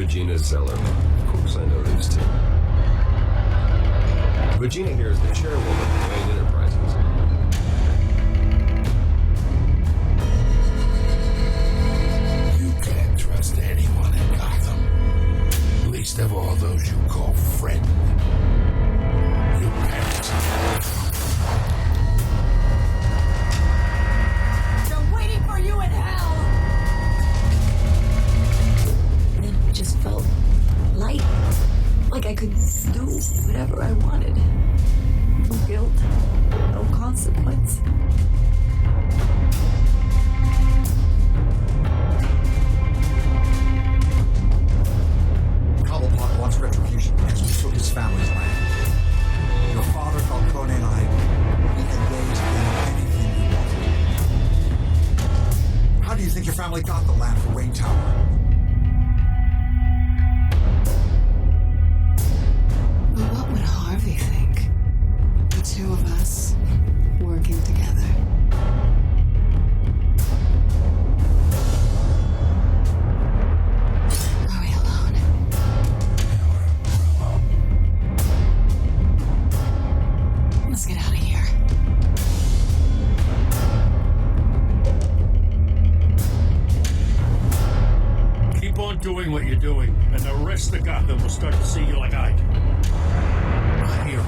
Regina Zeller. Of course I know these two. Regina here is the chairwoman of Wayne Enterprises. You can't trust anyone in Gotham. Least of all those you call friend. You can't. They're waiting for you in hell! And then it just felt light. Like I could do whatever I wanted. No guilt, no consequence. Cobblepot wants retribution because we took his family's land. Your father, Falcone, and I, we had ways of getting anything we wanted. How do you think your family got the land for Wayne Tower? But what would Harvey think? The two of us working together. Are we alone? Let's get out of here. Keep on doing what you're doing, and the rest of Gotham will start to see you like I do. A hero.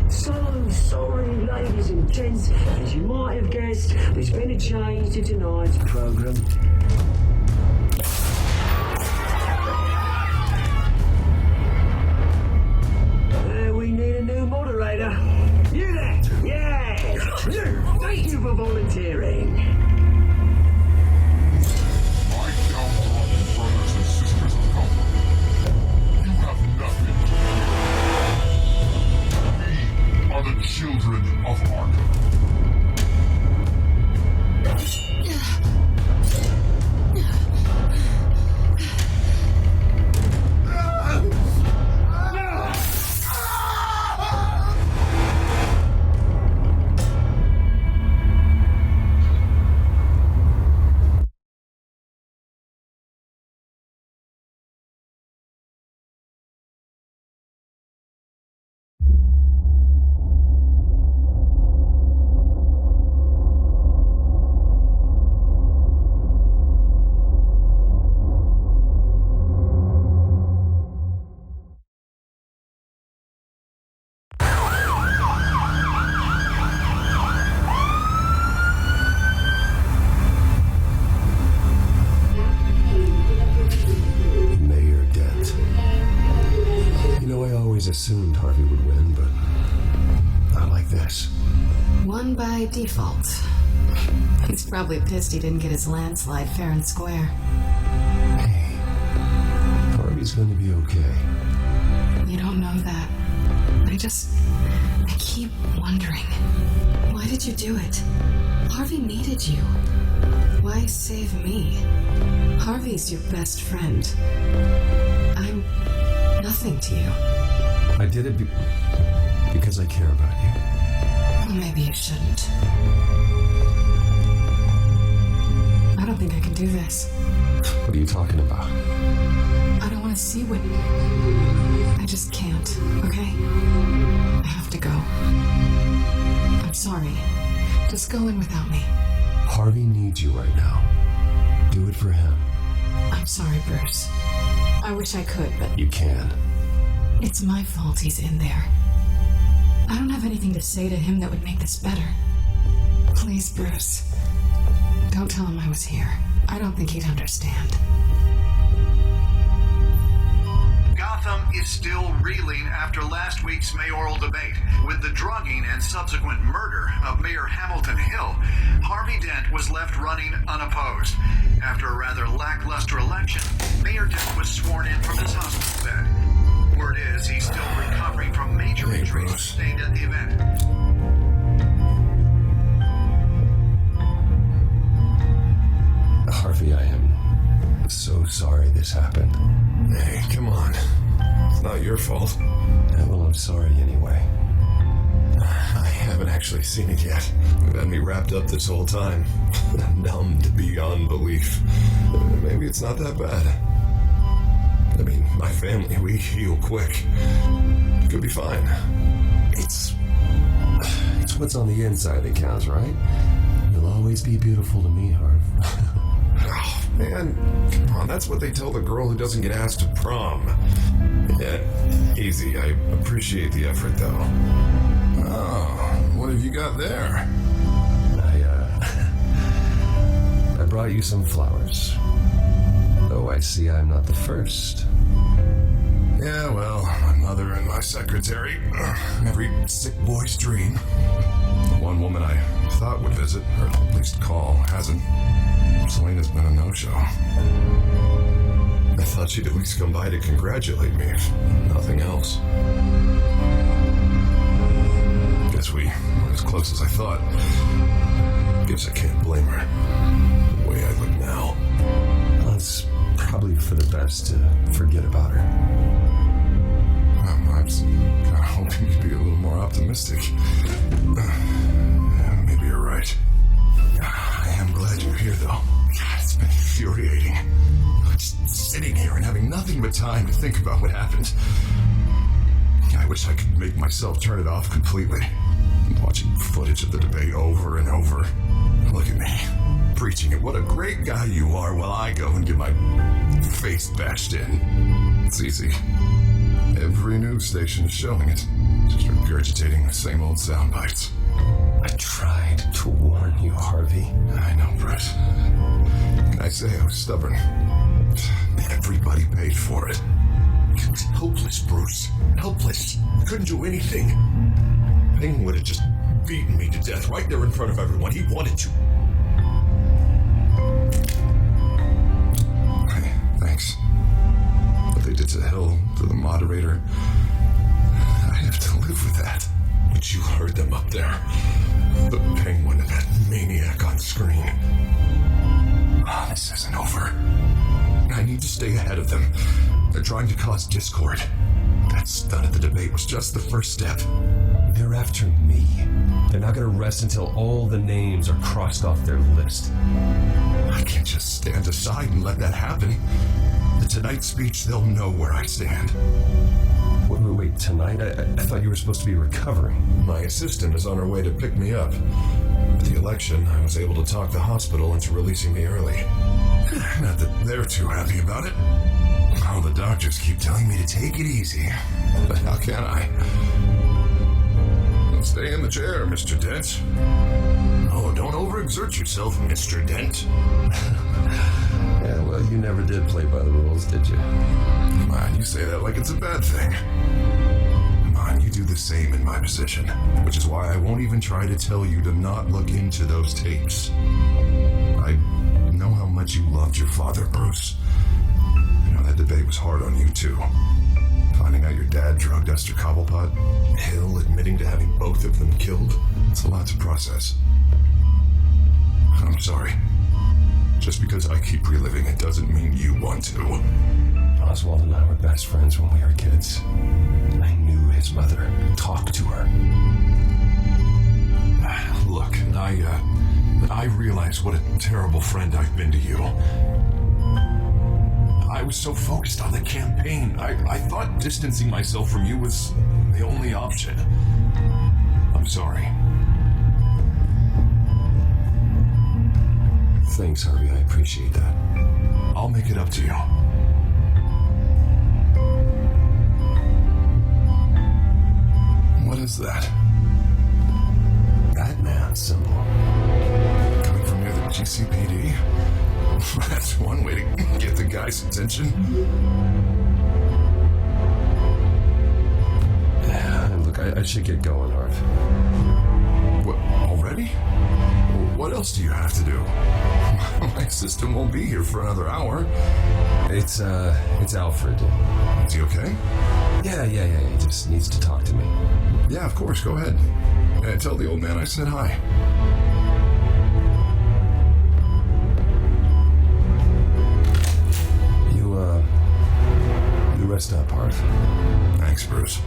So sorry, ladies and gents. As you might have guessed, there's been a change to tonight's program. We need a new moderator. You there? Yes! You! Thank you for volunteering. My downtrodden brothers and sisters of Gotham, you have nothing to do. We are the Children of Arkham. Assumed Harvey would win, but not like this. Won by default. He's probably pissed he didn't get his landslide fair and square. Hey, Harvey's going to be okay. You don't know that. I keep wondering. Why did you do it? Harvey needed you. Why save me? Harvey's your best friend. I'm nothing to you. I did it because I care about you. Well, maybe you shouldn't. I don't think I can do this. What are you talking about? I don't want to see what... I just can't, okay? I have to go. I'm sorry. Just go in without me. Harvey needs you right now. Do it for him. I'm sorry, Bruce. I wish I could, but... You can. It's my fault he's in there. I don't have anything to say to him that would make this better. Please, Bruce. Don't tell him I was here. I don't think he'd understand. Gotham is still reeling after last week's mayoral debate. With the drugging and subsequent murder of Mayor Hamilton Hill, Harvey Dent was left running unopposed. After a rather lackluster election, Mayor Dent was sworn in from his hospital bed. Word is he's still recovering from major injuries sustained at the event. Harvey, I am so sorry this happened. Hey, come on. It's not your fault. Yeah, well, I'm sorry anyway. I haven't actually seen it yet. You've had me wrapped up this whole time. Numbed beyond belief. Maybe it's not that bad. I mean, my family, we heal quick. Could be fine. It's what's on the inside that counts, right? You'll always be beautiful to me, Harv. Oh, man, come on, that's what they tell the girl who doesn't get asked to prom. Yeah, easy. I appreciate the effort, though. Oh, what have you got there? I brought you some flowers. Though I see I'm not the first. Yeah, well, my mother and my secretary. Every sick boy's dream. The one woman I thought would visit, or at least call, hasn't. Selena's been a no-show. I thought she'd at least come by to congratulate me, if nothing else. Guess we weren't as close as I thought. Guess I can't blame her. The way I look now. Well, it's probably for the best to forget about her. I was kind of hoping you'd be a little more optimistic. Maybe you're right. I am glad you're here, though. God, it's been infuriating. Just sitting here and having nothing but time to think about what happened. I wish I could make myself turn it off completely. Watching footage of the debate over and over. Look at me, preaching at what a great guy you are while I go and get my face bashed in. It's easy. Every news station is showing it. Just regurgitating the same old sound bites. I tried to warn you, Harvey. I know, Bruce. Can I say I was stubborn? Everybody paid for it. It was hopeless, Bruce. Helpless. I couldn't do anything. Ping would have just beaten me to death right there in front of everyone. He wanted to. Hey, thanks. What they did to Hill, to the moderator, I have to live with that. But you heard them up there. The Penguin and that maniac on screen. Oh, this isn't over. I need to stay ahead of them. They're trying to cause discord. That stunt at the debate was just the first step. They're after me. They're not going to rest until all the names are crossed off their list. I can't just stand aside and let that happen. The Tonight speech, they'll know where I stand. Wait, tonight? I thought you were supposed to be recovering. My assistant is on her way to pick me up. At the election, I was able to talk the hospital into releasing me early. Not that they're too happy about it. All the doctors keep telling me to take it easy. But how can I? Stay in the chair, Mr. Dent. Oh, don't overexert yourself, Mr. Dent. Yeah, well, you never did play by the rules, did you? Come on, you say that like it's a bad thing. Come on, you do the same in my position. Which is why I won't even try to tell you to not look into those tapes. I know how much you loved your father, Bruce. I know that debate was hard on you, too. Finding out your dad drugged Esther Cobblepot, Hill admitting to having both of them killed, it's a lot to process. I'm sorry. Just because I keep reliving it doesn't mean you want to. Oswald and I were best friends when we were kids. I knew his mother. Talked to her. Look, I realize what a terrible friend I've been to you. I was so focused on the campaign. I thought distancing myself from you was the only option. I'm sorry. Thanks, Harvey. I appreciate that. I'll make it up to you. What is that? Batman symbol. Coming from near the GCPD? That's one way to get the guy's attention. Look, I should get going, Harv. What, already? What else do you have to do? My assistant won't be here for another hour. It's Alfred. Is he okay? Yeah, he just needs to talk to me. Yeah, of course, go ahead. Tell the old man I said hi. You rest up, Harv. Thanks, Bruce.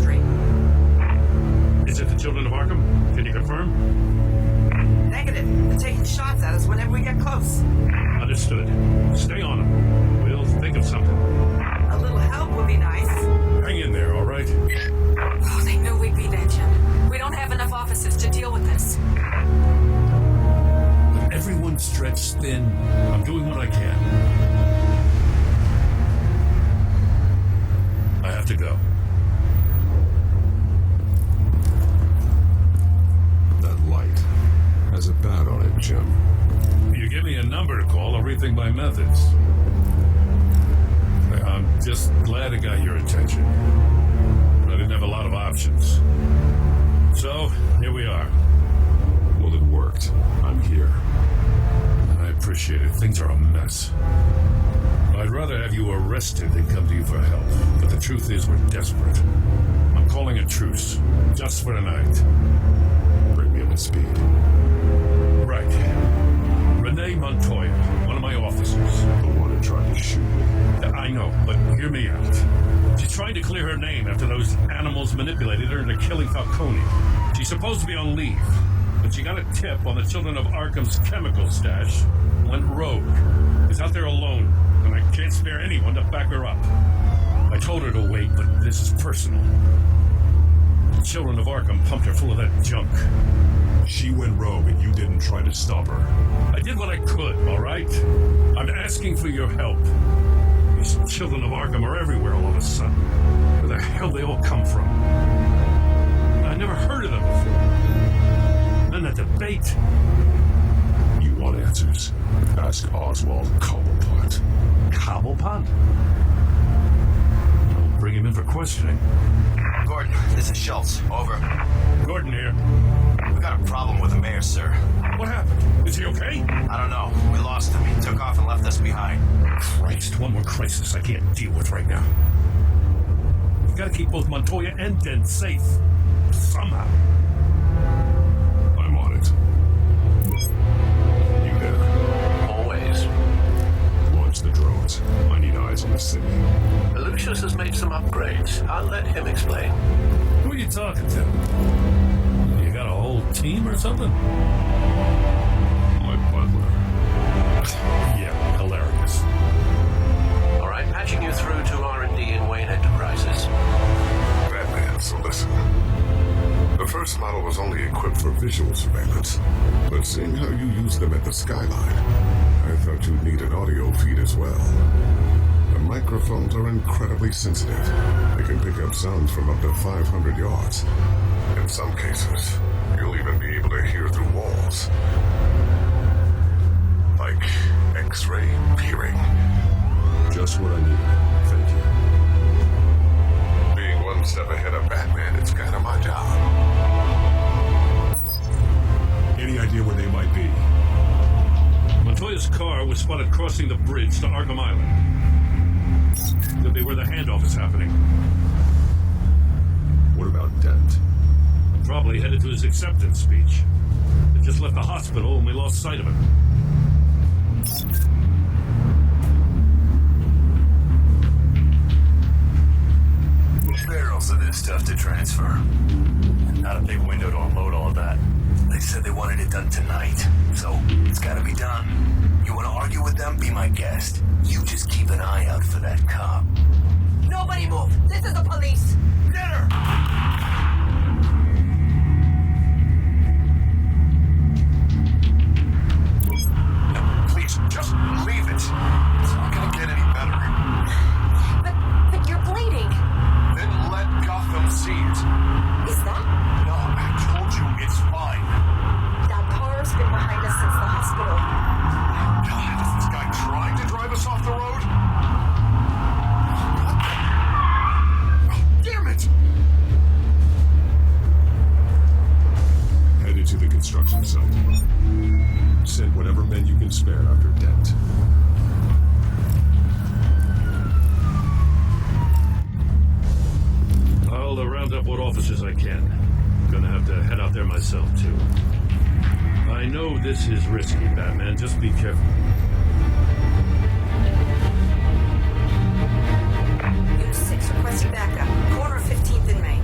Street. Is it the Children of Arkham? Can you confirm? Negative. They're taking shots at us whenever we get close. Understood. Stay on them. We'll think of something. A little help would be nice. Hang in there, all right? Oh, they knew we'd be there, Jim. We don't have enough officers to deal with this. Everyone's stretched thin. I'm doing what I can. I have to go. That light has a bat on it, Jim. You give me a number to call, I'll rethink my methods. I'm just glad it got your attention. I didn't have a lot of options. So, here we are. Well, it worked. I'm here. I appreciate it. Things are a mess. I'd rather have you arrested than come to you for help. But the truth is, we're desperate. I'm calling a truce. Just for tonight. Bring me up to speed. Right. Renee Montoya, one of my officers. The one who tried to shoot me. I know, but hear me out. She's trying to clear her name after those animals manipulated her into killing Falcone. She's supposed to be on leave, but she got a tip on the Children of Arkham's chemical stash, went rogue. Is out there alone, and I can't spare anyone to back her up. I told her to wait, but this is personal. The Children of Arkham pumped her full of that junk. She went rogue and you didn't try to stop her. I did what I could, all right? I'm asking for your help. These Children of Arkham are everywhere all of a sudden. Where the hell they all come from? I never heard of them before. Then that debate. You want answers? Ask Oswald Cobblepot. Cobblepot? I'll bring him in for questioning. Gordon, this is Schultz. Over. Gordon here. We got a problem with the mayor, sir. What happened? Is he okay? I don't know. We lost him. He took off and left us behind. Christ, one more crisis I can't deal with right now. We've got to keep both Montoya and Dent safe. Somehow. I'm on it. You there? Always. Launch the drones. I need eyes on the city. Lucius has made some upgrades. I'll let him explain. Who are you talking to? You got a whole team or something? My butler. Yeah, hilarious. All right, patching you through to R&D in Wayne Enterprises. Batman, so listen. The first model was only equipped for visual surveillance, but seeing how you used them at the skyline, I thought you'd need an audio feed as well. The microphones are incredibly sensitive. They can pick up sounds from up to 500 yards. In some cases, you'll even be able to hear through walls. Like X-ray peering. Just what I needed. Thank you. Being one step ahead of Batman is kind of my job. Any idea where they might be? Montoya's car was spotted crossing the bridge to Arkham Island. Could be where the handoff is happening. What about Dent? Probably headed to his acceptance speech. He just left the hospital and we lost sight of him. Barrels of this stuff to transfer. Not a big window to unload all of that. They said they wanted it done tonight, so it's gotta be done. You wanna argue with them? Be my guest. You just keep an eye out for that cop. Nobody move! This is the police! Get her! Please, just leave it. It's not gonna get any better. But you're bleeding. Then let Gotham see it. Is that? No, I told you it's fine. That car's been behind us since the hospital. God, is this guy trying to drive us off the road? Oh, damn it! Headed to the construction site. Send whatever men you can spare after Dent. I'll round up what officers I can. Gonna have to head out there myself, too. I know this is risky, Batman. Just be careful. Unit 6 requesting backup. Corner of 15th and Main.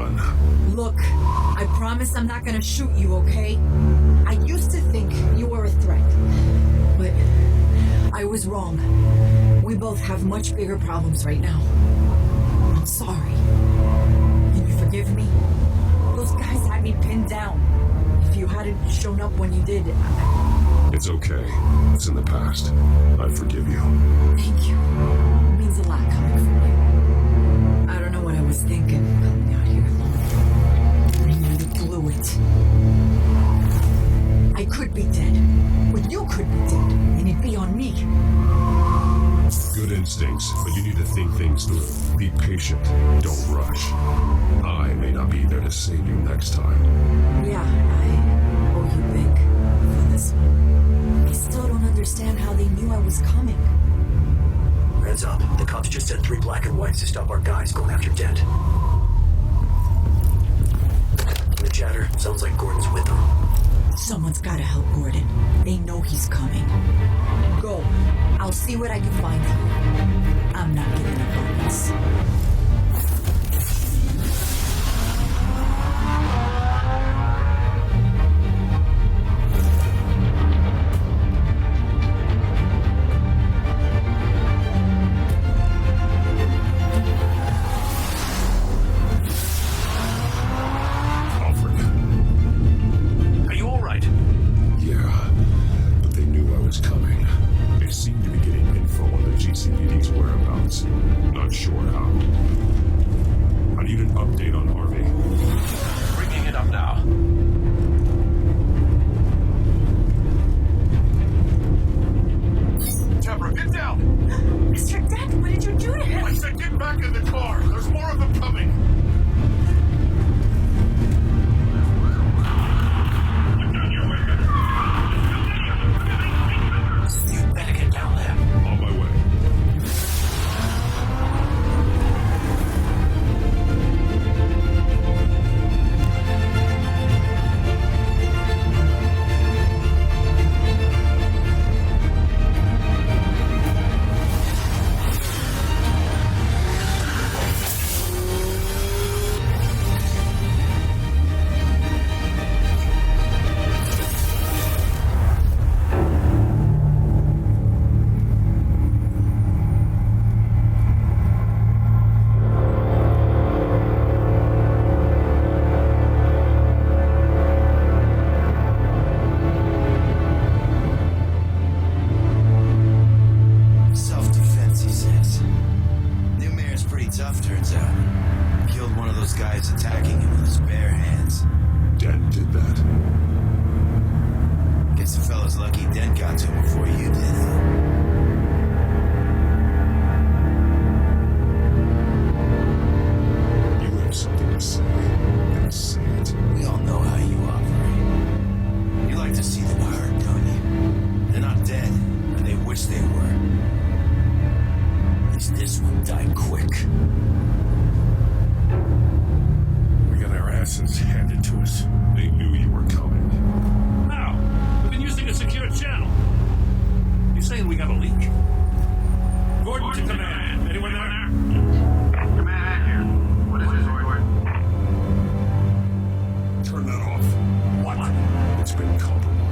gun. Look, I promise I'm not gonna shoot you, okay? I used to think you were a threat, but I was wrong. We both have much bigger problems right now. I'm sorry. Can you forgive me? Those guys had me pinned down. If you hadn't shown up when you did, It's okay. It's in the past. I forgive you. Thank you. It means a lot coming from you. I don't know what I was thinking coming out here alone. I nearly blew it. I could be dead, but you could be dead, and it'd be on me. Good instincts, but you need to think things through. Be patient. Don't rush. I may not be there to save you next time. Yeah, I owe you big for this one. I still don't understand how they knew I was coming. Heads up. The cops just sent 3 black and whites to stop our guys going after Dent. The chatter sounds like Gordon's with them. Someone's gotta help Gordon. They know he's coming. Go. I'll see what I can find for you. I'm not giving up on this.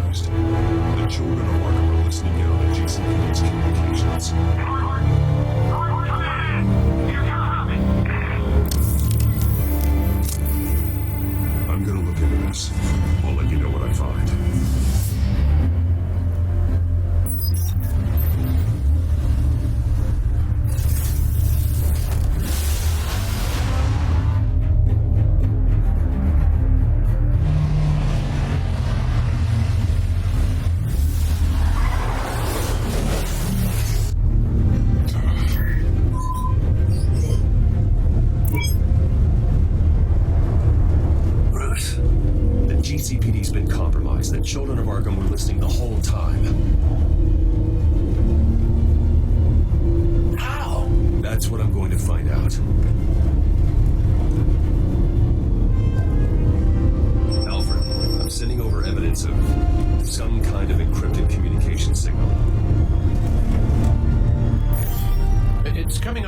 The Children of Arkham are listening in on the GCPD's communications. I'm gonna look into this. I'll let you know what I find.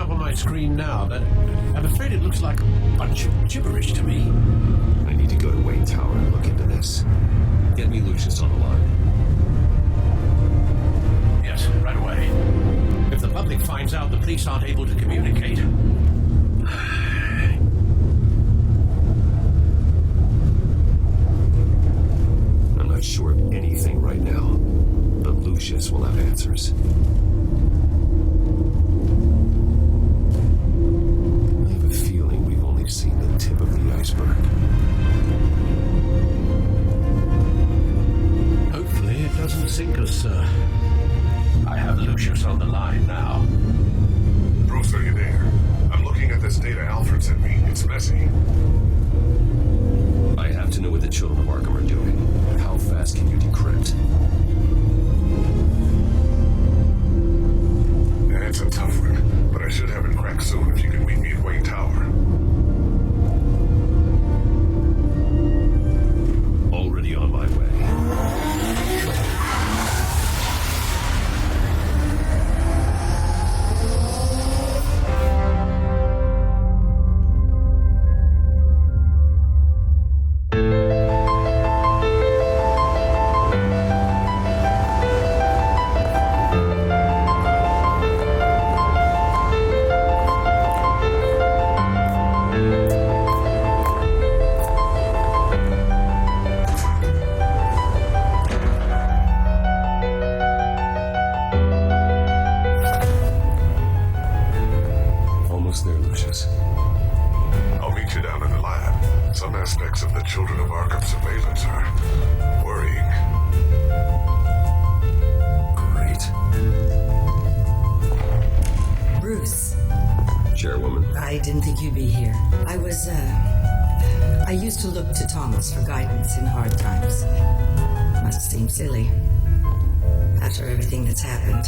up on my screen now, but I'm afraid it looks like a bunch of gibberish to me. I need to go to Wayne Tower and look into this. Get me Lucius on the line. Yes, right away. If the public finds out the police aren't able to communicate... I'm not sure of anything right now, but Lucius will have answers. I have a feeling we've only seen the tip of the iceberg. Hopefully it doesn't sink us, sir. I have Lucius on the line now. Bruce, are you there? I'm looking at this data Alfred sent me. It's messy. I have to know what the Children of Arkham are doing. How fast can you decrypt? It's a tough one, but I should have it cracked soon if you can meet me at Wayne Tower. Already on my way. Almost there, Lucius. I'll meet you down in the lab. Some aspects of the Children of Arkham surveillance are worrying. Great. Bruce, Chairwoman. I didn't think you'd be here. I used to look to Thomas for guidance in hard times. Must seem silly. After everything that's happened.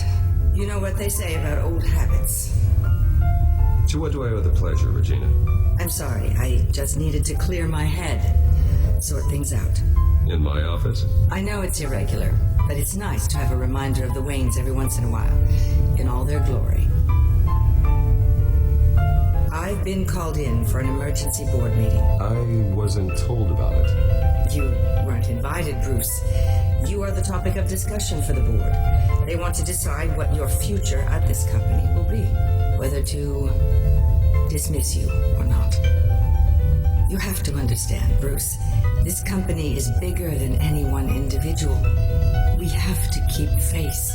You know what they say about old habits. To what do I owe the pleasure, Regina? I'm sorry, I just needed to clear my head. Sort things out. In my office? I know it's irregular, but it's nice to have a reminder of the Waynes every once in a while. In all their glory. I've been called in for an emergency board meeting. I wasn't told about it. You weren't invited, Bruce. You are the topic of discussion for the board. They want to decide what your future at this company will be. Whether to dismiss you or not. You have to understand, Bruce. This company is bigger than any one individual. We have to keep face.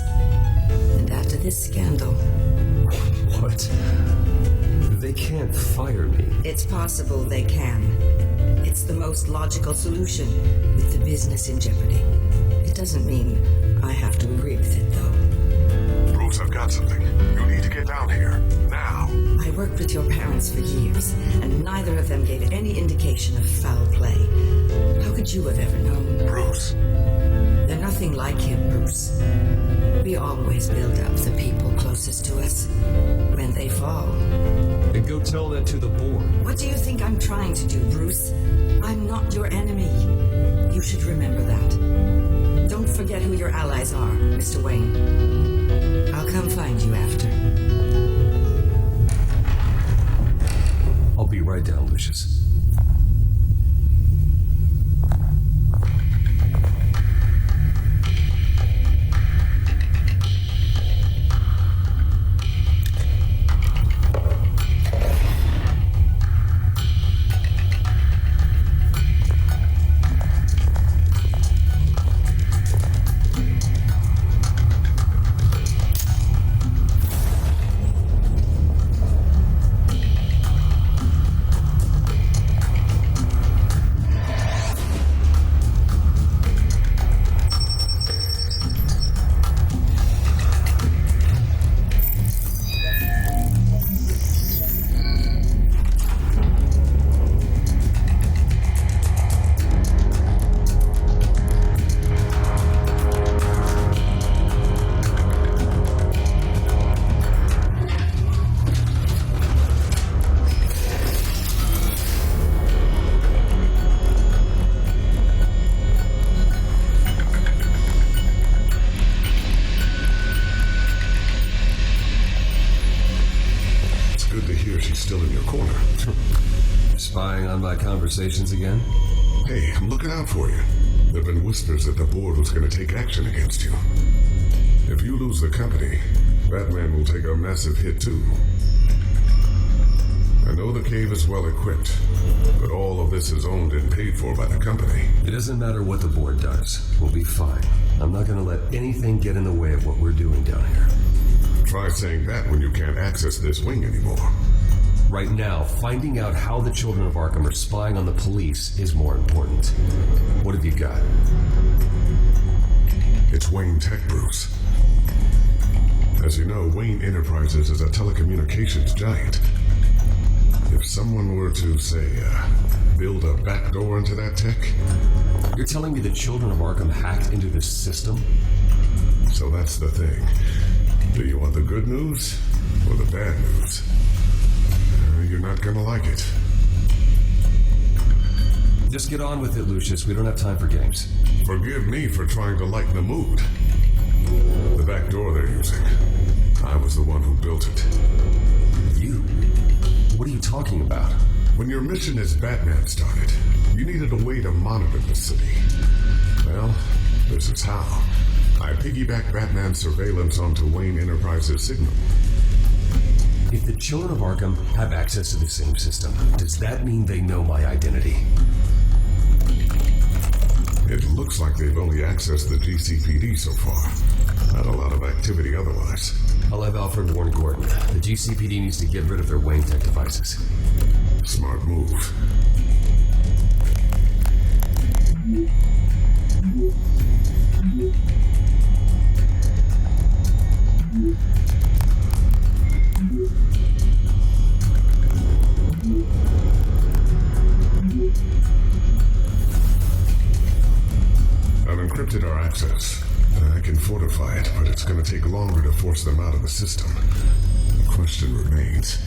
And after this scandal... What? They can't fire me. It's possible they can. It's the most logical solution with the business in jeopardy. It doesn't mean I have to agree with it, though. Bruce, I've got something. You need to get down here. Now. I worked with your parents for years, and neither of them gave any indication of foul play. How could you have ever known? Bruce. They're nothing like him, Bruce. We always build up the people closest to us. When they fall... And go tell that to the board. What do you think I'm trying to do, Bruce? I'm not your enemy. You should remember that. Don't forget who your allies are, Mr. Wayne. I'll come find you after. I'll be right down, Lucius. she's still in your corner. Spying on my conversations again? Hey, I'm looking out for you. There have been whispers that the board was going to take action against you. If you lose the company, Batman will take a massive hit too. I know the cave is well equipped, but all of this is owned and paid for by the company. It doesn't matter what the board does. We'll be fine. I'm not going to let anything get in the way of what we're doing down here. Try saying that when you can't access this wing anymore. Right now, finding out how the Children of Arkham are spying on the police is more important. What have you got? It's Wayne Tech, Bruce. As you know, Wayne Enterprises is a telecommunications giant. If someone were to, say, build a backdoor into that tech... You're telling me the Children of Arkham hacked into this system? So that's the thing. Do you want the good news or the bad news? You're not gonna like it. Just get on with it, Lucius. We don't have time for games. Forgive me for trying to lighten the mood. The back door they're using. I was the one who built it. You? What are you talking about? When your mission as Batman started, you needed a way to monitor the city. Well, this is how. I piggybacked Batman's surveillance onto Wayne Enterprises' signal. If the Children of Arkham have access to the same system, does that mean they know my identity? It looks like they've only accessed the GCPD so far. Not a lot of activity otherwise. I'll have Alfred warn Gordon. The GCPD needs to get rid of their Wayne Tech devices. Smart move. I've encrypted our access. I can fortify it, but it's going to take longer to force them out of the system. The question remains,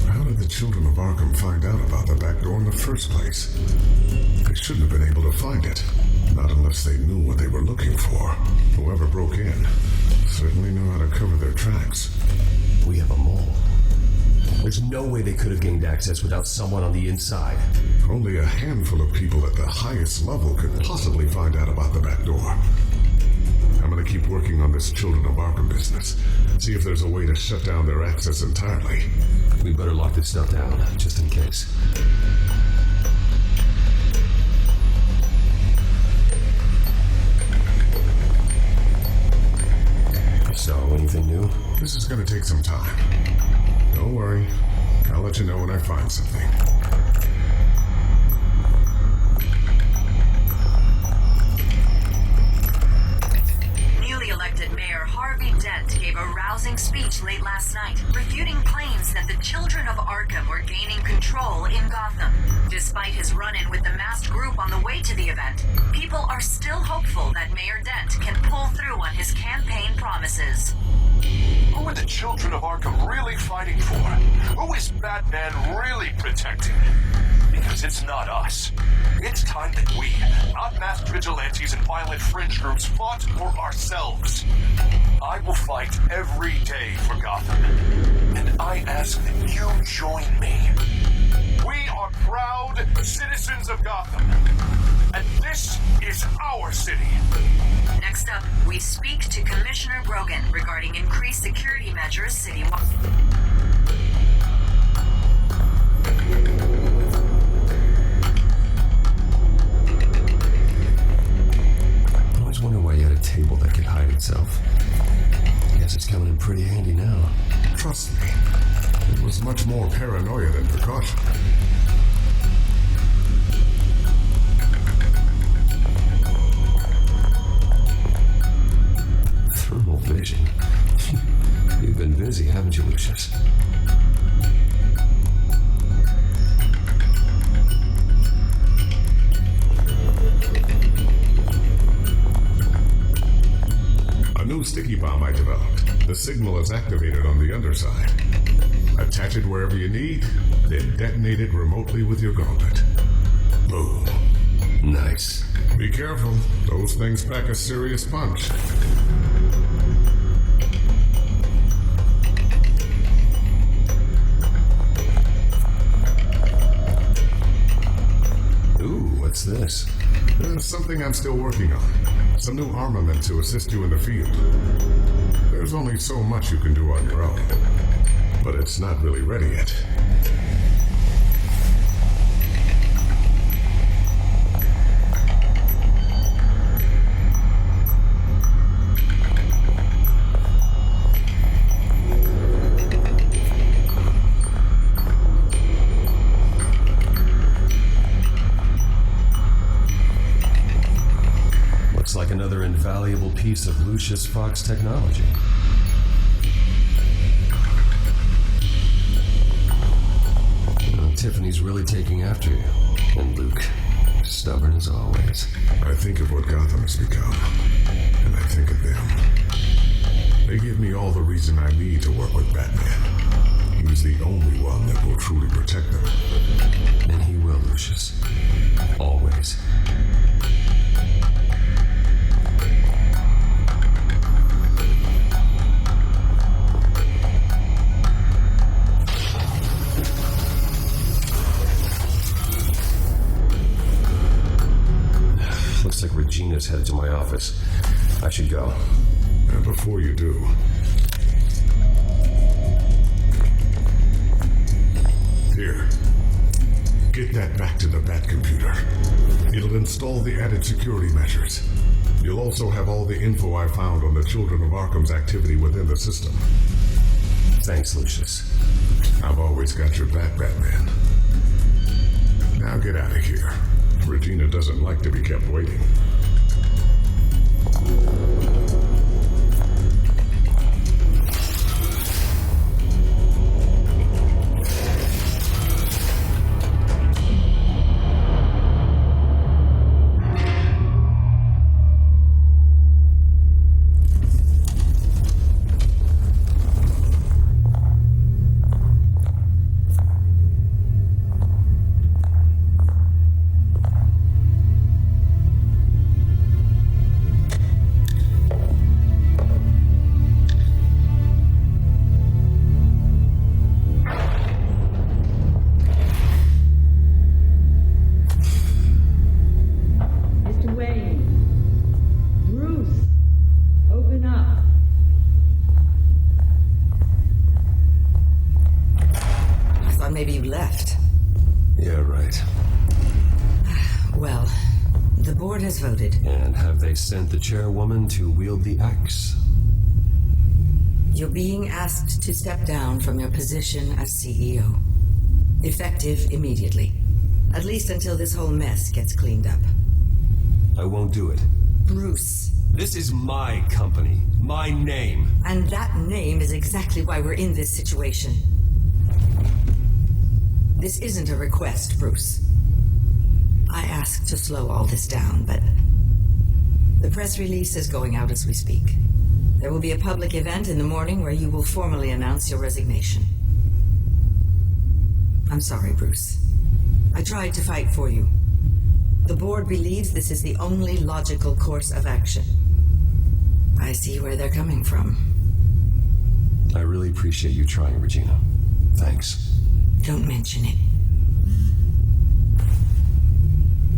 how did the Children of Arkham find out about the back door in the first place? They shouldn't have been able to find it. Not unless they knew what they were looking for. Whoever broke in certainly knew how to cover their tracks. We have a mole. There's no way they could have gained access without someone on the inside. Only a handful of people at the highest level could possibly find out about the back door. I'm gonna keep working on this Children of Arkham business. See if there's a way to shut down their access entirely. We better lock this stuff down, just in case. So, anything new? This is gonna take some time. Don't worry. I'll let you know when I find something. Newly elected Mayor Harvey Dent gave a rousing speech late last night, refuting claims that the Children of Arkham were gaining control in Gotham. Despite his run-in with the masked group on the way to the event, people are still hopeful that Mayor Dent can pull through on his campaign promises. Who are the Children of Arkham really fighting for? Who is Batman really protecting? Because it's not us. It's time that we, not masked vigilantes and violent fringe groups, fought for ourselves. I will fight every day for Gotham. And I ask that you join me. We are proud citizens of Gotham. And this is our city. Next up, we speak to Commissioner Brogan regarding increased security measures citywide. I always wonder why you had a table that could hide itself. Guess it's coming in pretty handy now. Trust me, it was much more paranoia than precaution. Thermal vision. You've been busy, haven't you, Lucius? A new sticky bomb I developed. The signal is activated on the underside. Attach it wherever you need, then detonate it remotely with your gauntlet. Boom. Nice. Be careful. Those things pack a serious punch. this? Something I'm still working on. Some new armament to assist you in the field. There's only so much you can do on your own. But it's not really ready yet. Looks like another invaluable piece of Lucius Fox technology. Tiffany's really taking after you. And Luke, stubborn as always. I think of what Gotham has become, and I think of them. They give me all the reason I need to work with Batman. He's the only one that will truly protect them. And he will, Lucius. Always. Looks like Regina's headed to my office. I should go. And before you do... Here. Get that back to the Bat computer. It'll install the added security measures. You'll also have all the info I found on the Children of Arkham's activity within the system. Thanks, Lucius. I've always got your back, Batman. Now get out of here. Regina doesn't like to be kept waiting. Maybe you left. Yeah, right. Well, the board has voted. And have they sent the chairwoman to wield the axe? You're being asked to step down from your position as CEO. Effective immediately. At least until this whole mess gets cleaned up. I won't do it. Bruce. This is my company. My name. And that name is exactly why we're in this situation. This isn't a request, Bruce. I asked to slow all this down, but the press release is going out as we speak. There will be a public event in the morning where you will formally announce your resignation. I'm sorry, Bruce. I tried to fight for you. The board believes this is the only logical course of action. I see where they're coming from. I really appreciate you trying, Regina. Thanks. Don't mention it.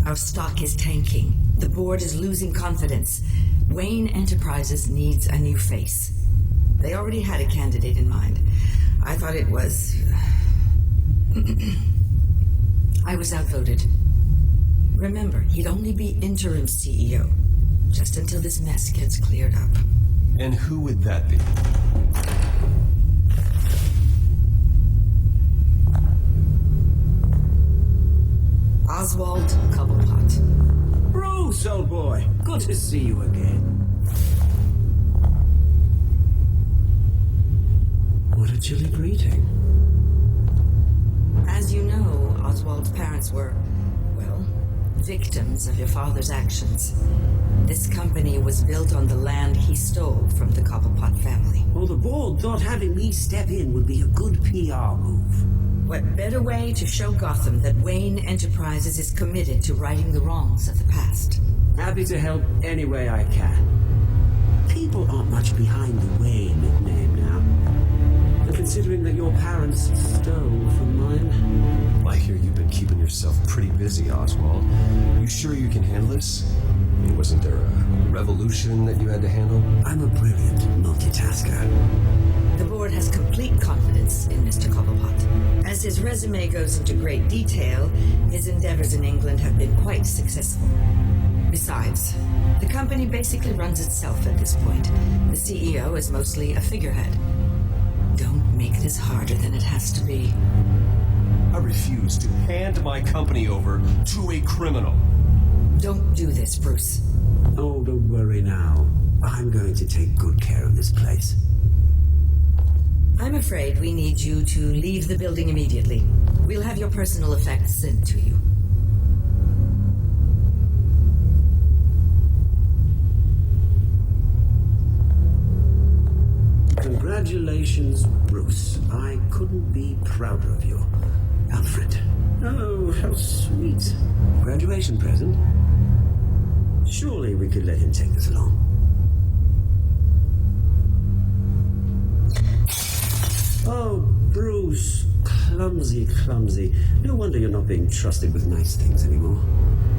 Our stock is tanking. The board is losing confidence. Wayne Enterprises needs a new face. They already had a candidate in mind. I thought it was... I was outvoted. Remember, he'd only be interim CEO, just until this mess gets cleared up. And who would that be? Oswald Cobblepot. Bruce, old boy. Good to see you again. What a chilly greeting. As you know, Oswald's parents were, well, victims of your father's actions. This company was built on the land he stole from the Cobblepot family. Well, the board thought having me step in would be a good PR move. What better way to show Gotham that Wayne Enterprises is committed to righting the wrongs of the past? Happy to help any way I can. People aren't much behind the Wayne name now. And considering that your parents stole from mine. I hear you've been keeping yourself pretty busy, Oswald. You sure you can handle this? Wasn't there a revolution that you had to handle? I'm a brilliant multitasker. The board has complete confidence in Mr. Cobblepot. As his resume goes into great detail, his endeavors in England have been quite successful. Besides, the company basically runs itself at this point. The CEO is mostly a figurehead. Don't make this harder than it has to be. I refuse to hand my company over to a criminal. Don't do this, Bruce. Oh, don't worry now. I'm going to take good care of this place. I'm afraid we need you to leave the building immediately. We'll have your personal effects sent to you. Congratulations, Bruce. I couldn't be prouder of you. Alfred. Oh, how sweet. Graduation present? Surely we could let him take this along. Oh, Bruce. Clumsy, clumsy. No wonder you're not being trusted with nice things anymore.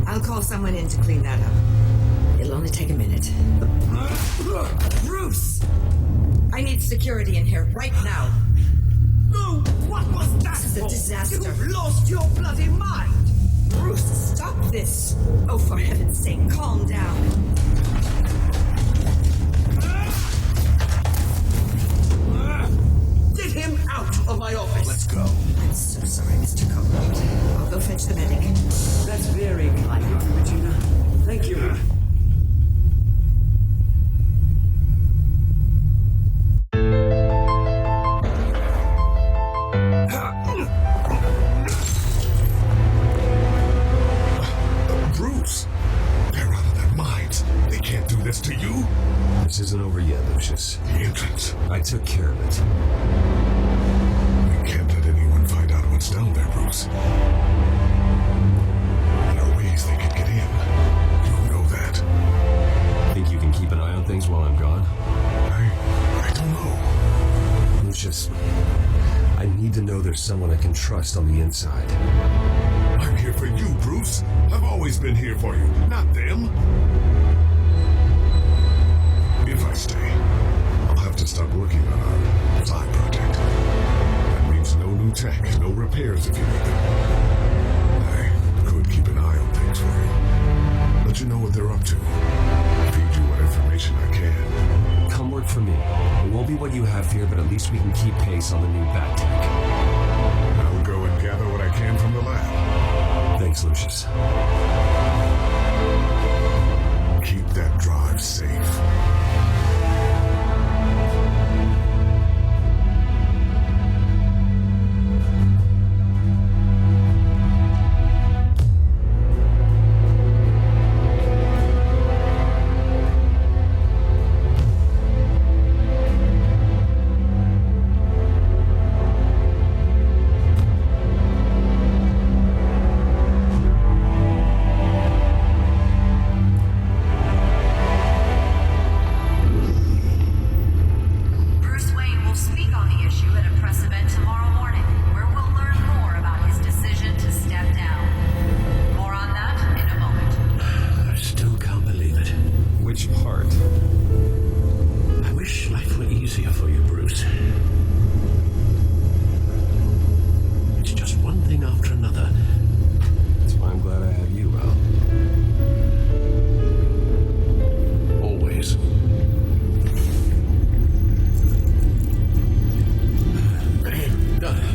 I'll call someone in to clean that up. It'll only take a minute. Bruce! I need security in here right now. Oh, what was that? This is a disaster. You've lost your bloody mind! Bruce, stop this! Oh, for heaven's sake, calm down. Get him out of my office! Let's go. I'm so sorry, Mr. Cobblepot. I'll go fetch the medic. That's very kind of you, Regina. Thank you. Bruce! They're out of their minds. They can't do this to you. This isn't over yet, Lucius. The entrance. I took care of it. We can't let anyone find out what's down there, Bruce. There are ways they could get in. You know that. Think you can keep an eye on things while I'm gone? I don't know. Lucius, I need to know there's someone I can trust on the inside. I'm here for you, Bruce. I've always been here for you, not them. If I stay, I'll have to stop working on our side project. That means no new tech, no repairs if you need them. I could keep an eye on things for you. Let you know what they're up to. Feed you what information I can. Come work for me. It won't be what you have here, but at least we can keep pace on the new bat tech. I'll go and gather what I can from the lab. Thanks, Lucius. Keep that drive safe.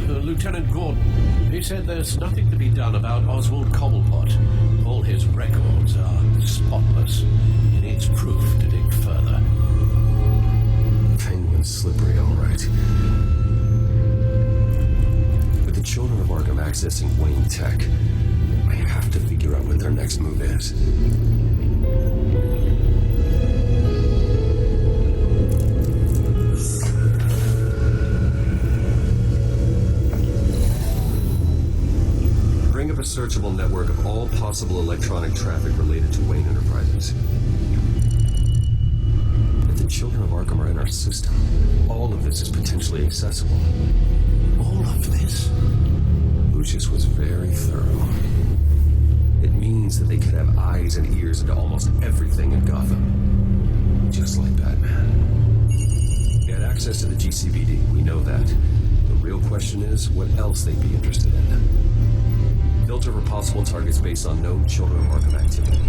Lieutenant Gordon. He said there's nothing to be done about Oswald Cobblepot. All his records are spotless. He needs proof to dig further. Penguin's slippery, all right. With the Children of Arkham accessing Wayne Tech, I have to figure out what their next move is. Bring up a searchable network of all possible electronic traffic related to Wayne Enterprises. If the the Children of Arkham are in our system. All of this is potentially accessible. All of this? Lucius was very thorough. It means that they could have eyes and ears into almost everything in Gotham. Just like Batman. They had access to the GCPD, we know that. The real question is, what else they'd be interested in. Filter for possible targets based on known Children of Arkham activity.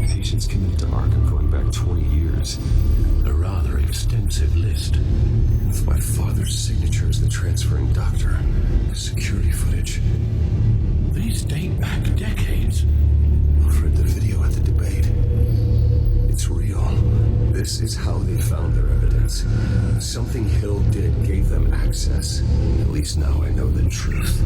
Patients committed to Arkham going back 20 years. A rather extensive list. With my father's signature as the transferring doctor. The security footage. These date back decades. Alfred, the video at the debate. It's real. This is how they found their evidence. Something Hill did gave them access. At least now I know the truth.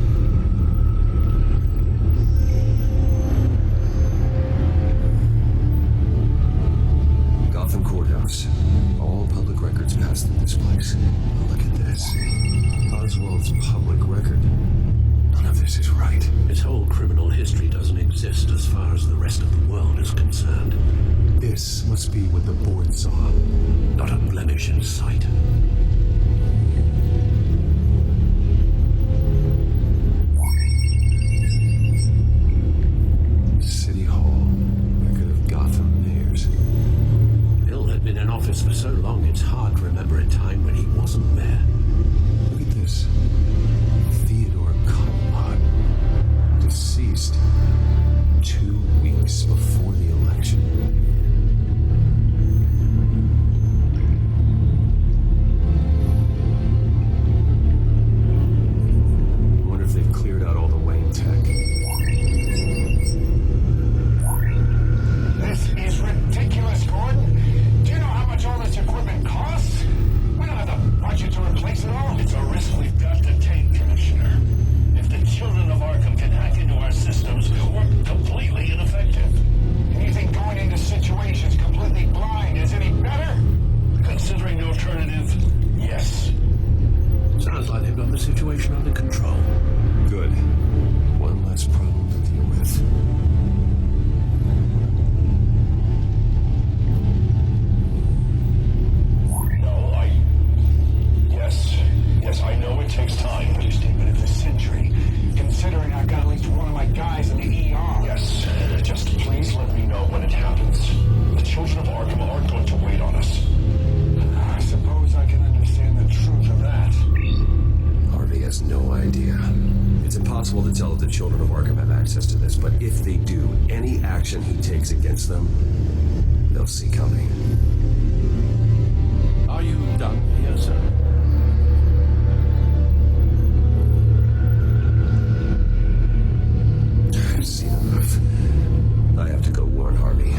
Gotham Courthouse. All public records pass through this place. Look at this. Oswald's public record. None of this is right. His whole criminal history doesn't exist as far as the rest of the world is concerned. This must be what the board saw. Not a blemish in sight. City Hall. Record of Gotham mayors. Hill had been in office for so long it's hard to remember a time when he wasn't there. Look at this. Theodore Cobblepot. Deceased 2 weeks before the election. I wonder if they've cleared out all the Wayne tech. This is ridiculous, Gordon. Do you know how much all this equipment costs? We don't have the budget to replace it all. It's a risk we've got to take, Commissioner. If the Children of Arkham can hack into our systems, we're completely ineffective. And you think going into situations completely blind is any better? Considering the alternative, yes. Sounds like they've got the situation under control. Good. One less problem to deal with. Yes, I know it takes time. Understatement of the century. Considering I've got at least one of my guys in the ER. Yes, just please let me know when it happens. The Children of Arkham aren't going to wait on us. I suppose I can understand the truth of that. Harvey has no idea. It's impossible to tell if the Children of Arkham have access to this, but if they do, any action he takes against them, they'll see coming. Are you done here, sir? I've seen enough. I have to go warn Harvey.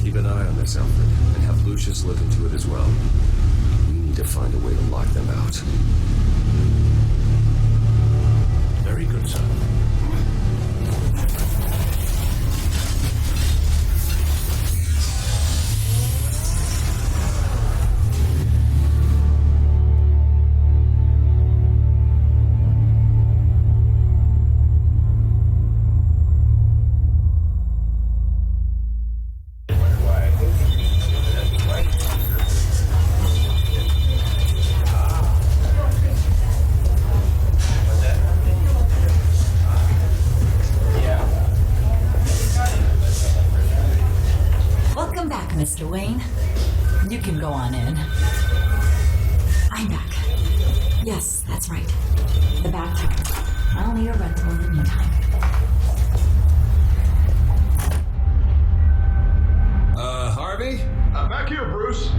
Keep an eye on this, Alfred, and have Lucius look into it as well. We need to find a way to lock them out. Very good, sir. Mr. Wayne. You can go on in. I'm back. Yes, that's right. The bathtub. I'll need a rental in the meantime. Harvey? Back here, Bruce.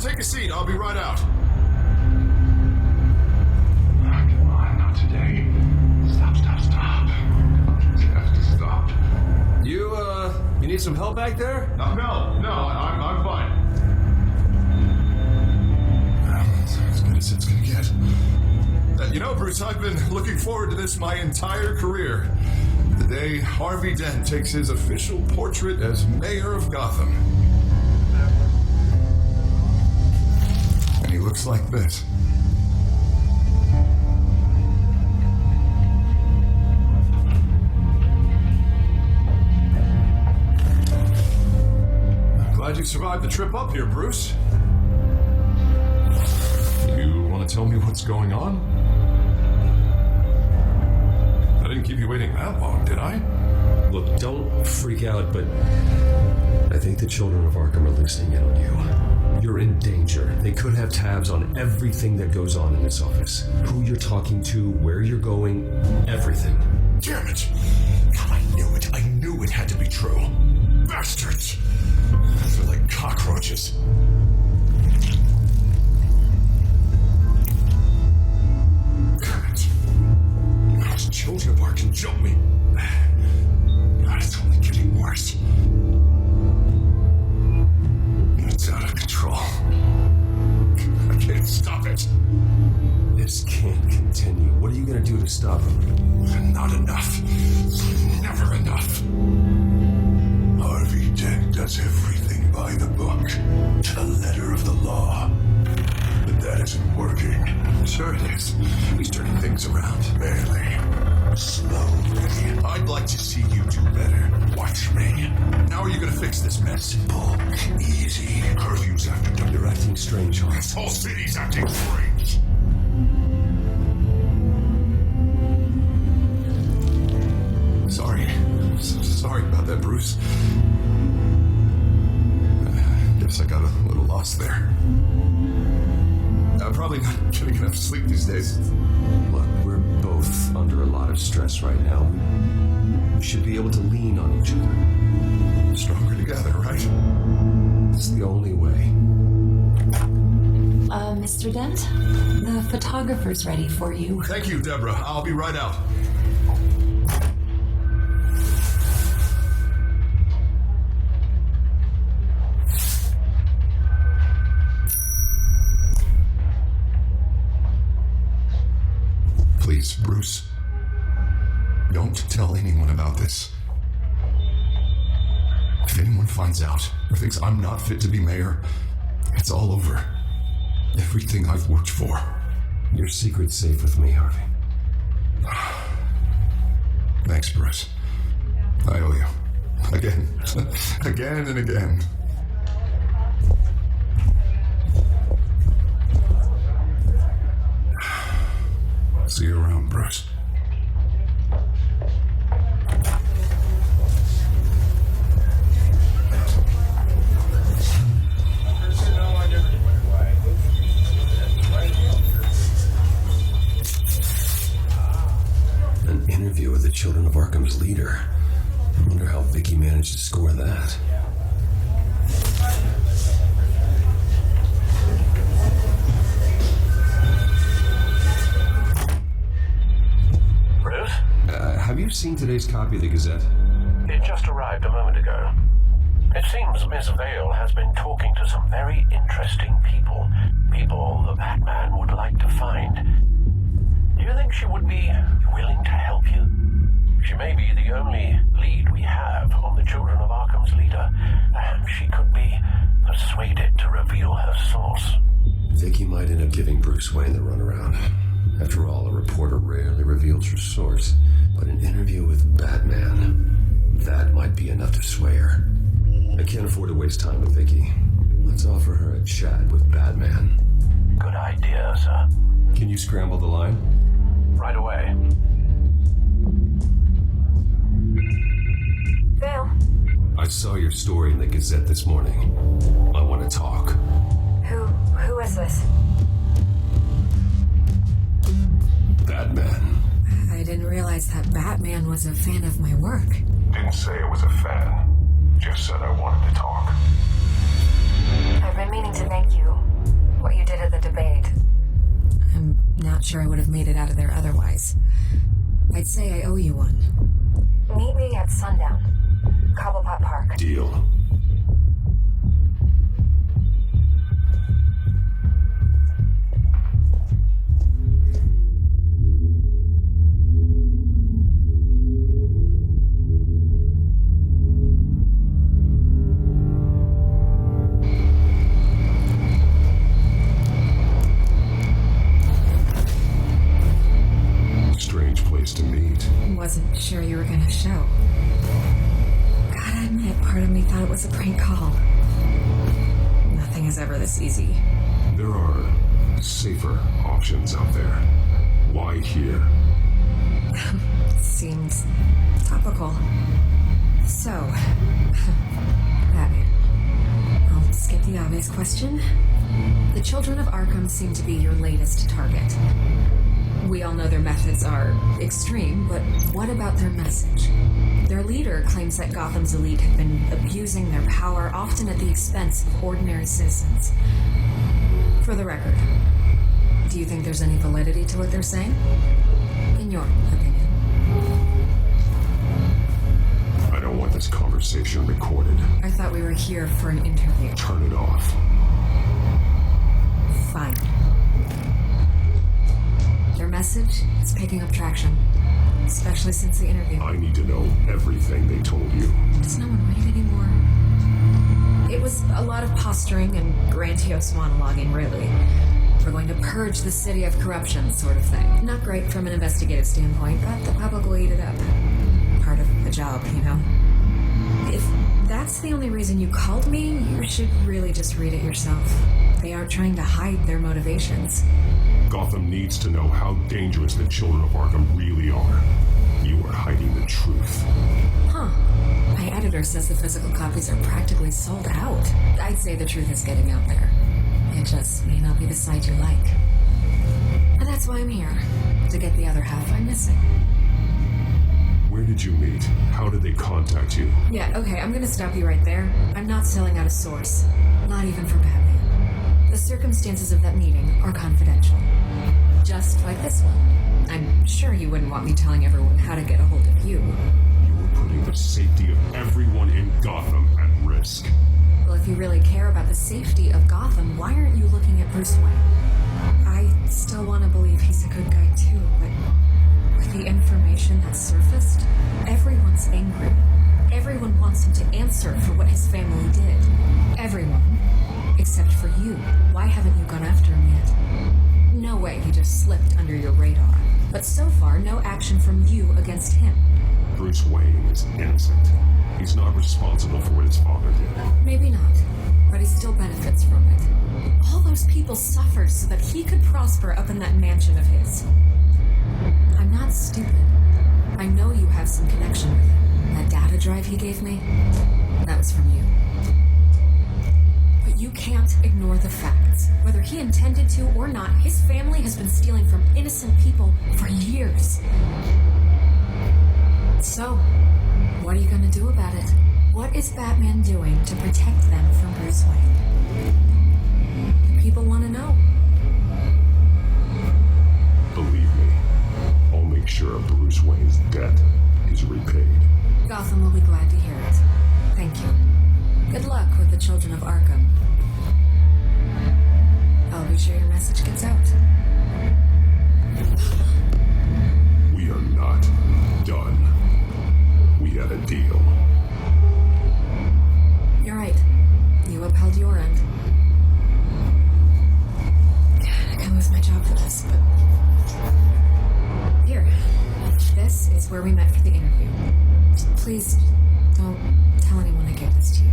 Take a seat. I'll be right out. Come on, not today. Stop. You have to stop. You need some help back there? No, I'm fine. Well, it's as good as it's gonna get. You know, Bruce, I've been looking forward to this my entire career. The day Harvey Dent takes his official portrait as mayor of Gotham. looks like this. Glad you survived the trip up here, Bruce. You want to tell me what's going on? I didn't keep you waiting that long, did I? Look, don't freak out, but I think the Children of Arkham are listening in on you. You're in danger. They could have tabs on everything that goes on in this office. Who you're talking to, where you're going, everything. Damn it! God, I knew it. I knew it had to be true. Bastards! They're like cockroaches. Damn it. Those Children of Arkham jumped me. God, it's only getting worse. It's out of control. I can't stop it. This can't continue. What are you going to do to stop him? Not enough. Never enough. Harvey Dent does everything by the book, to the letter of the law. But that isn't working. Sure it is. He's turning things around. Barely. Slowly. I'd like to see you do better. Watch me. How are you going to fix this mess? Simple. Easy. Curfew's after dark. You're acting strange, Harvey. This whole city's acting strange. Sorry about that, Bruce. Guess I got a little lost there. I'm probably not getting enough sleep these days. Look, we're both under a lot of stress right now. We should be able to lean on each other. Stronger together, right? It's the only way. Mr. Dent, the photographer's ready for you. Thank you, Deborah. I'll be right out. Please, Bruce, don't tell anyone about this. If anyone finds out or thinks I'm not fit to be mayor, it's all over. Everything I've worked for. Your secret's safe with me, Harvey. Thanks, Bruce. I owe you. Again. Again and again. See you around, Bruce. An interview with the Children of Arkham's leader. I wonder how Vicky managed to score that. Bruce? Have you seen today's copy of the Gazette? It just arrived a moment ago. It seems Miss Vale has been talking to some very interesting people. People the Batman would like to find. Do you think she would be willing to help you? She may be the only lead we have on the Children of Arkham's leader, and she could be persuaded to reveal her source. Vicky might end up giving Bruce Wayne the runaround. After all, a reporter rarely reveals her source, but an interview with Batman, that might be enough to sway her. I can't afford to waste time with Vicky. Let's offer her a chat with Batman. Good idea, sir. Can you scramble the line? Right away. Vale. I saw your story in the Gazette this morning. I want to talk. Who is this? Batman. I didn't realize that Batman was a fan of my work. Didn't say I was a fan. Just said I wanted to talk. I've been meaning to thank you. What you did at the debate. I'm not sure I would have made it out of there otherwise. I'd say I owe you one. Meet me at sundown. Cobblepot Park. Deal. nice to meet. Wasn't sure you were gonna show. Gotta admit, part of me thought it was a prank call. Nothing is ever this easy. There are safer options out there. Why here? Seems topical. So, Batman, I'll skip the obvious question. The Children of Arkham seem to be your latest target. We all know their methods are extreme, but what about their message? Their leader claims that Gotham's elite have been abusing their power, often at the expense of ordinary citizens. For the record, do you think there's any validity to what they're saying? In your opinion? I don't want this conversation recorded. I thought we were here for an interview. Turn it off. Fine. Their message is picking up traction, especially since the interview. I need to know everything they told you. Does no one read anymore? It was a lot of posturing and grandiose monologuing, really. We're going to purge the city of corruption, sort of thing. Not great from an investigative standpoint, but the public will eat it up. Part of the job, you know? If that's the only reason you called me, you should really just read it yourself. They aren't trying to hide their motivations. Gotham needs to know how dangerous the Children of Arkham really are. You are hiding the truth. Huh. My editor says the physical copies are practically sold out. I'd say the truth is getting out there. It just may not be the side you like. And that's why I'm here. To get the other half I'm missing. Where did you meet? How did they contact you? Yeah, okay, I'm gonna stop you right there. I'm not selling out a source. Not even for Batman. The circumstances of that meeting are confidential. Just like this one. I'm sure you wouldn't want me telling everyone how to get a hold of you. You were putting the safety of everyone in Gotham at risk. Well, if you really care about the safety of Gotham, why aren't you looking at Bruce Wayne? I still want to believe he's a good guy too, but with the information that's surfaced, everyone's angry. Everyone wants him to answer for what his family did. Everyone. Except for you. Why haven't you gone after him yet? No way he just slipped under your radar. But so far, no action from you against him. Bruce Wayne is innocent. He's not responsible for what his father did. Maybe not, but he still benefits from it. All those people suffered so that he could prosper up in that mansion of his. I'm not stupid. I know you have some connection with him. That data drive he gave me, that was from you. But you can't ignore the facts. Whether he intended to or not, his family has been stealing from innocent people for years. So, what are you going to do about it? What is Batman doing to protect them from Bruce Wayne? The people want to know. Believe me, I'll make sure Bruce Wayne's debt is repaid. Gotham will be glad to hear it. Thank you. Good luck with the Children of Arkham. I'll be sure your message gets out. We are not done. We had a deal. You're right. You upheld your end. I can lose my job for this, but... Here. This is where we met for the interview. Please, don't tell anyone I gave this to you.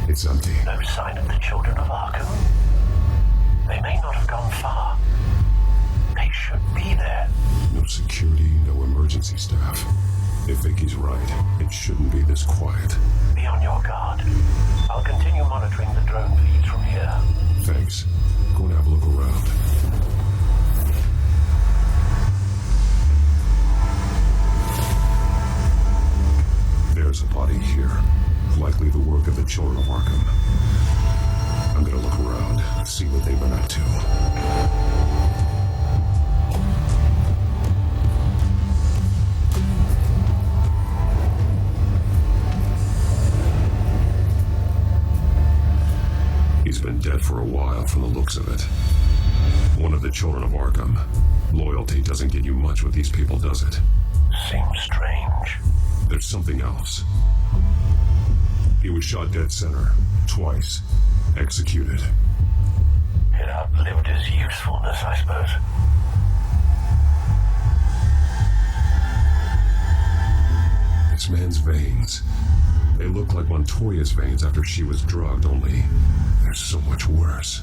It's empty. No sign of the Children of Arkham. They may not have gone far. They should be there. No security, no emergency staff. If Vicky's right, it shouldn't be this quiet. Be on your guard. I'll continue monitoring the drone feeds from here. Thanks. Go and have a look around. see what they've been up to. He's been dead for a while from the looks of it. One of the Children of Arkham. Loyalty doesn't get you much with these people, does it? Seems strange. There's something else. He was shot dead center, twice, executed. It outlived his usefulness, I suppose. This man's veins. They look like Montoya's veins after she was drugged, only they're so much worse.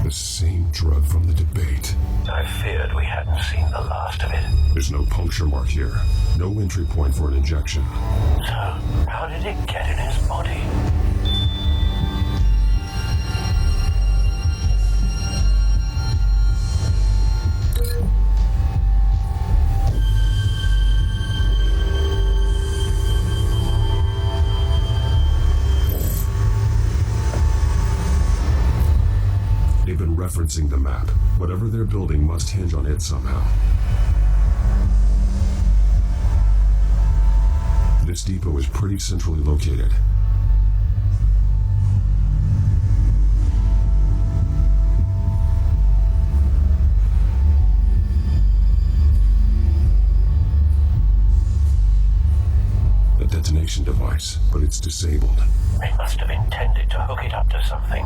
The same drug from the debate. I feared we hadn't seen the last of it. There's no puncture mark here. No entry point for an injection. So, how did it get in his body? They've been referencing the map. Whatever they're building must hinge on it somehow. This depot is pretty centrally located. A detonation device, but it's disabled. They must have intended to hook it up to something.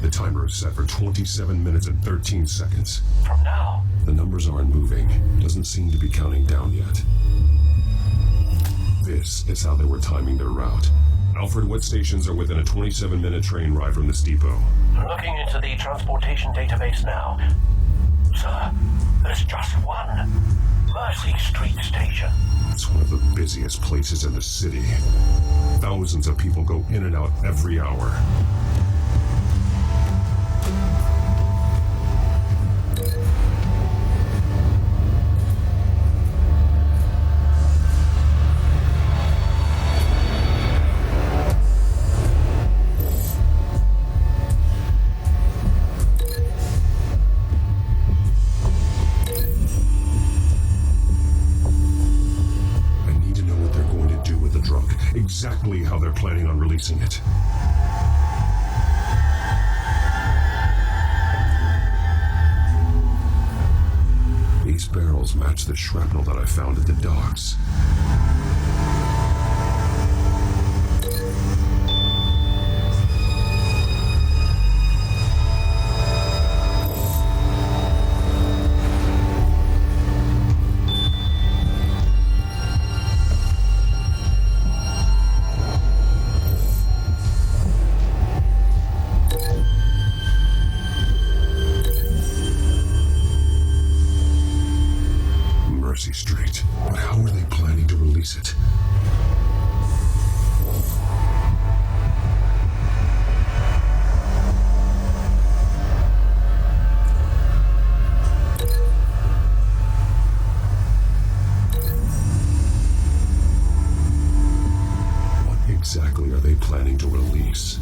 The timer is set for 27 minutes and 13 seconds. From now? The numbers aren't moving. Doesn't seem to be counting down yet. This is how they were timing their route. Alfred, what stations are within a 27-minute train ride from this depot? Looking into the transportation database now. Sir, there's just one. Mercy Street Station. It's one of the busiest places in the city. Thousands of people go in and out every hour. Exactly how they're planning on releasing it. These barrels match the shrapnel that I found at the docks. Street. But how are they planning to release it? What exactly are they planning to release?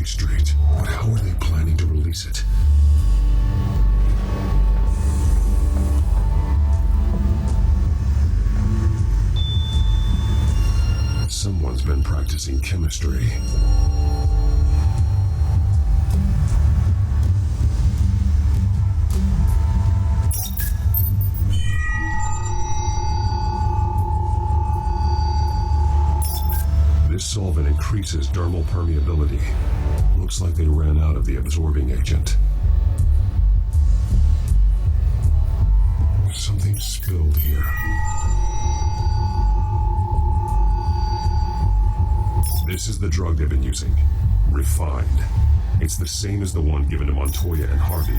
Street. But how are they planning to release it? Someone's been practicing chemistry. This solvent increases dermal permeability. Looks like they ran out of the absorbing agent. Something spilled here. This is the drug they've been using. Refined. It's the same as the one given to Montoya and Harvey.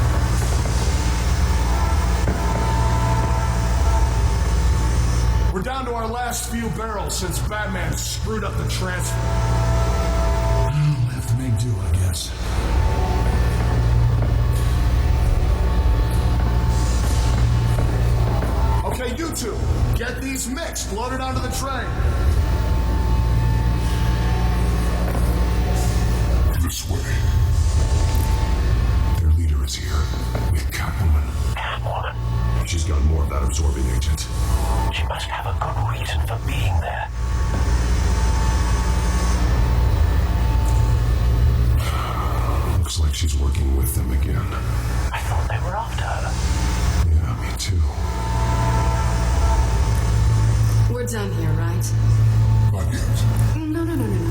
few barrels since Batman screwed up the transfer. We'll have to make do, I guess. Okay, you two, get these mixed, loaded onto the train. This way. Their leader is here with Catwoman. Catwoman? She's got more of that absorbing agent. She must have a good reason for being there. Looks like she's working with them again. I thought they were after her. Yeah, me too. We're done here, right? Not yet. No.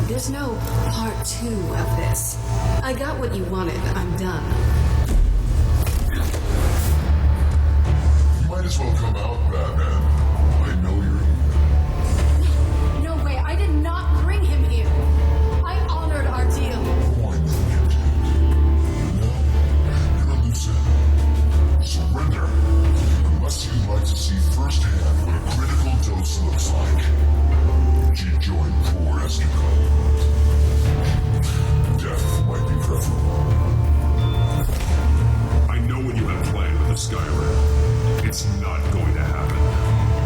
There's no part 2 of this. I got what you wanted. I'm done. You might as well come out, Batman. I know you're... No way. I did not bring him here. I honored our deal. Oh, I know you did. Now, you're a loose end. Surrender. Unless you'd like to see firsthand what a critical dose looks like. You join poor Escapade. Death might be preferable. I know what you have planned with the Skyrim. It's not going to happen.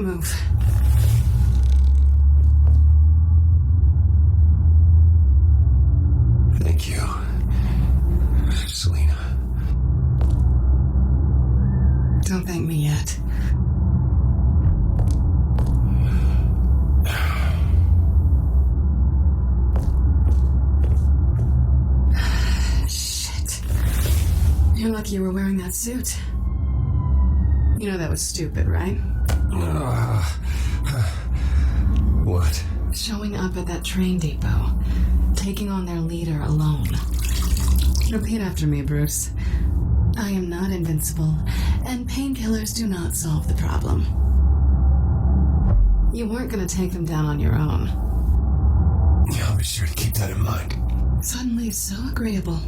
Don't move. Thank you, Selena. Don't thank me yet. Shit. You're lucky you were wearing that suit. You know that was stupid, right? What? Showing up at that train depot, taking on their leader alone. Repeat after me, Bruce. I am not invincible, and painkillers do not solve the problem. You weren't going to take them down on your own. Yeah, I'll be sure to keep that in mind. Suddenly so agreeable.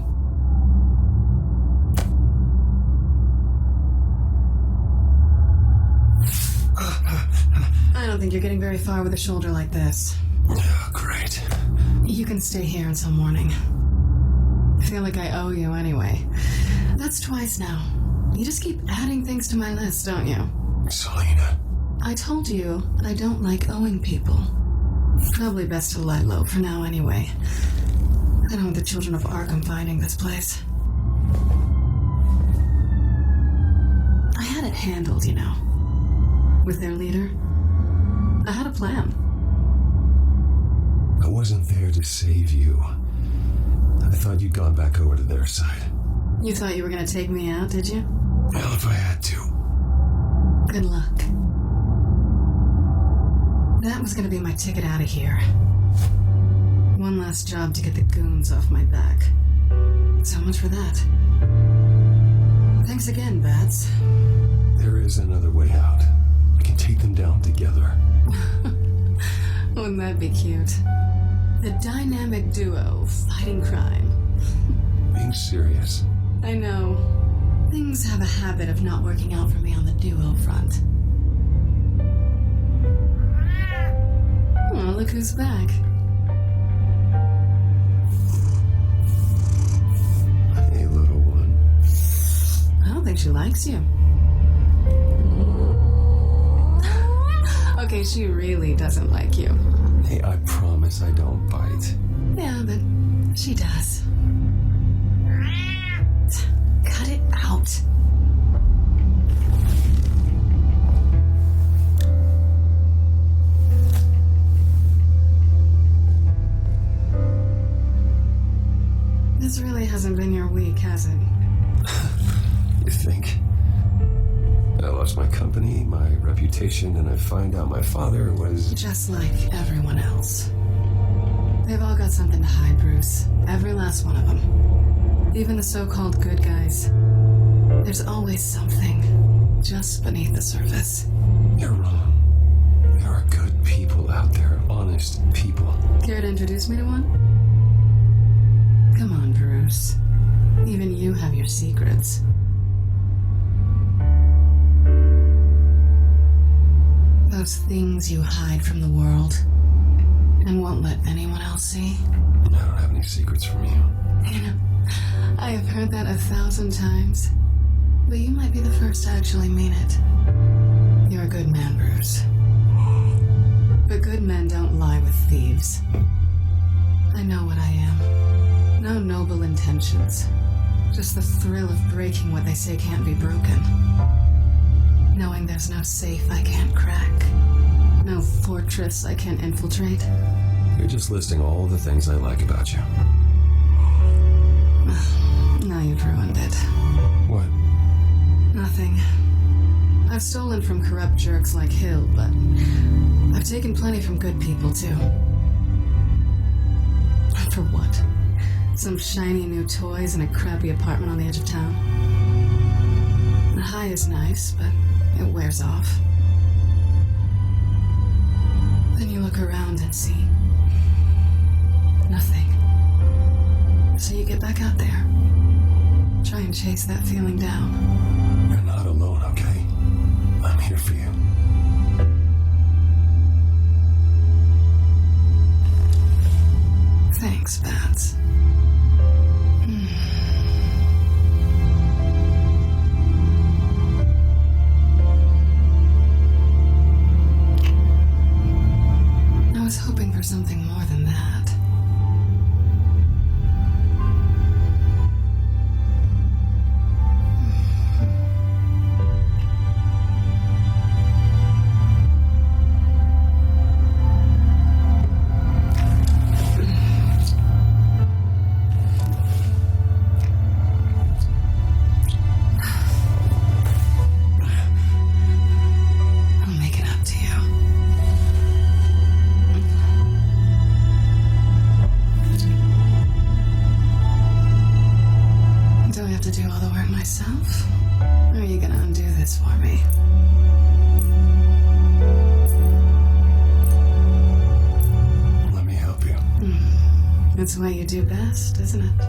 I don't think you're getting very far with a shoulder like this. Oh, great. You can stay here until morning. I feel like I owe you anyway. That's twice now. You just keep adding things to my list, don't you? Selena. I told you I don't like owing people. Probably best to lie low for now anyway. I don't want the Children of Arkham finding this place. I had it handled, you know. With their leader. I had a plan. I wasn't there to save you. I thought you'd gone back over to their side. You thought you were going to take me out, did you? Well, if I had to. Good luck. That was going to be my ticket out of here. One last job to get the goons off my back. So much for that. Thanks again, Bats. There is another way out. We can take them down together. Wouldn't that be cute? The dynamic duo fighting crime. Being serious. I know. Things have a habit of not working out for me on the duo front. Oh, look who's back. Hey, little one. I don't think she likes you. Okay, she really doesn't like you. Hey, I promise I don't bite. Yeah, but she does. Cut it out. This really hasn't been your week, has it? You think? I lost my company, my reputation, and I find out my father was... Just like everyone else. They've all got something to hide, Bruce. Every last one of them. Even the so-called good guys. There's always something just beneath the surface. You're wrong. There are good people out there, honest people. Care to introduce me to one? Come on, Bruce. Even you have your secrets. Those things you hide from the world and won't let anyone else see. I don't have any secrets from you. You know, I have heard that 1,000 times, but you might be the first to actually mean it. You're a good man, Bruce. But good men don't lie with thieves. I know what I am. No noble intentions. Just the thrill of breaking what they say can't be broken. Knowing there's no safe I can't crack. No fortress I can't infiltrate. You're just listing all the things I like about you. Now you've ruined it. What? Nothing. I've stolen from corrupt jerks like Hill, but I've taken plenty from good people, too. For what? Some shiny new toys and a crappy apartment on the edge of town? The high is nice, but it wears off. Then you look around and see nothing. So you get back out there. Try and chase that feeling down. You're not alone, okay? I'm here for you. Thanks, Bats. something more than that. I'll make it up to you. Do I have to do all the work myself? Or are you gonna undo this for me? Let me help you. It's what you do best, isn't it?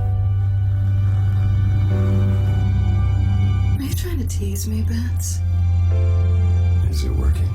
Are you trying to tease me, Bats? Is it working?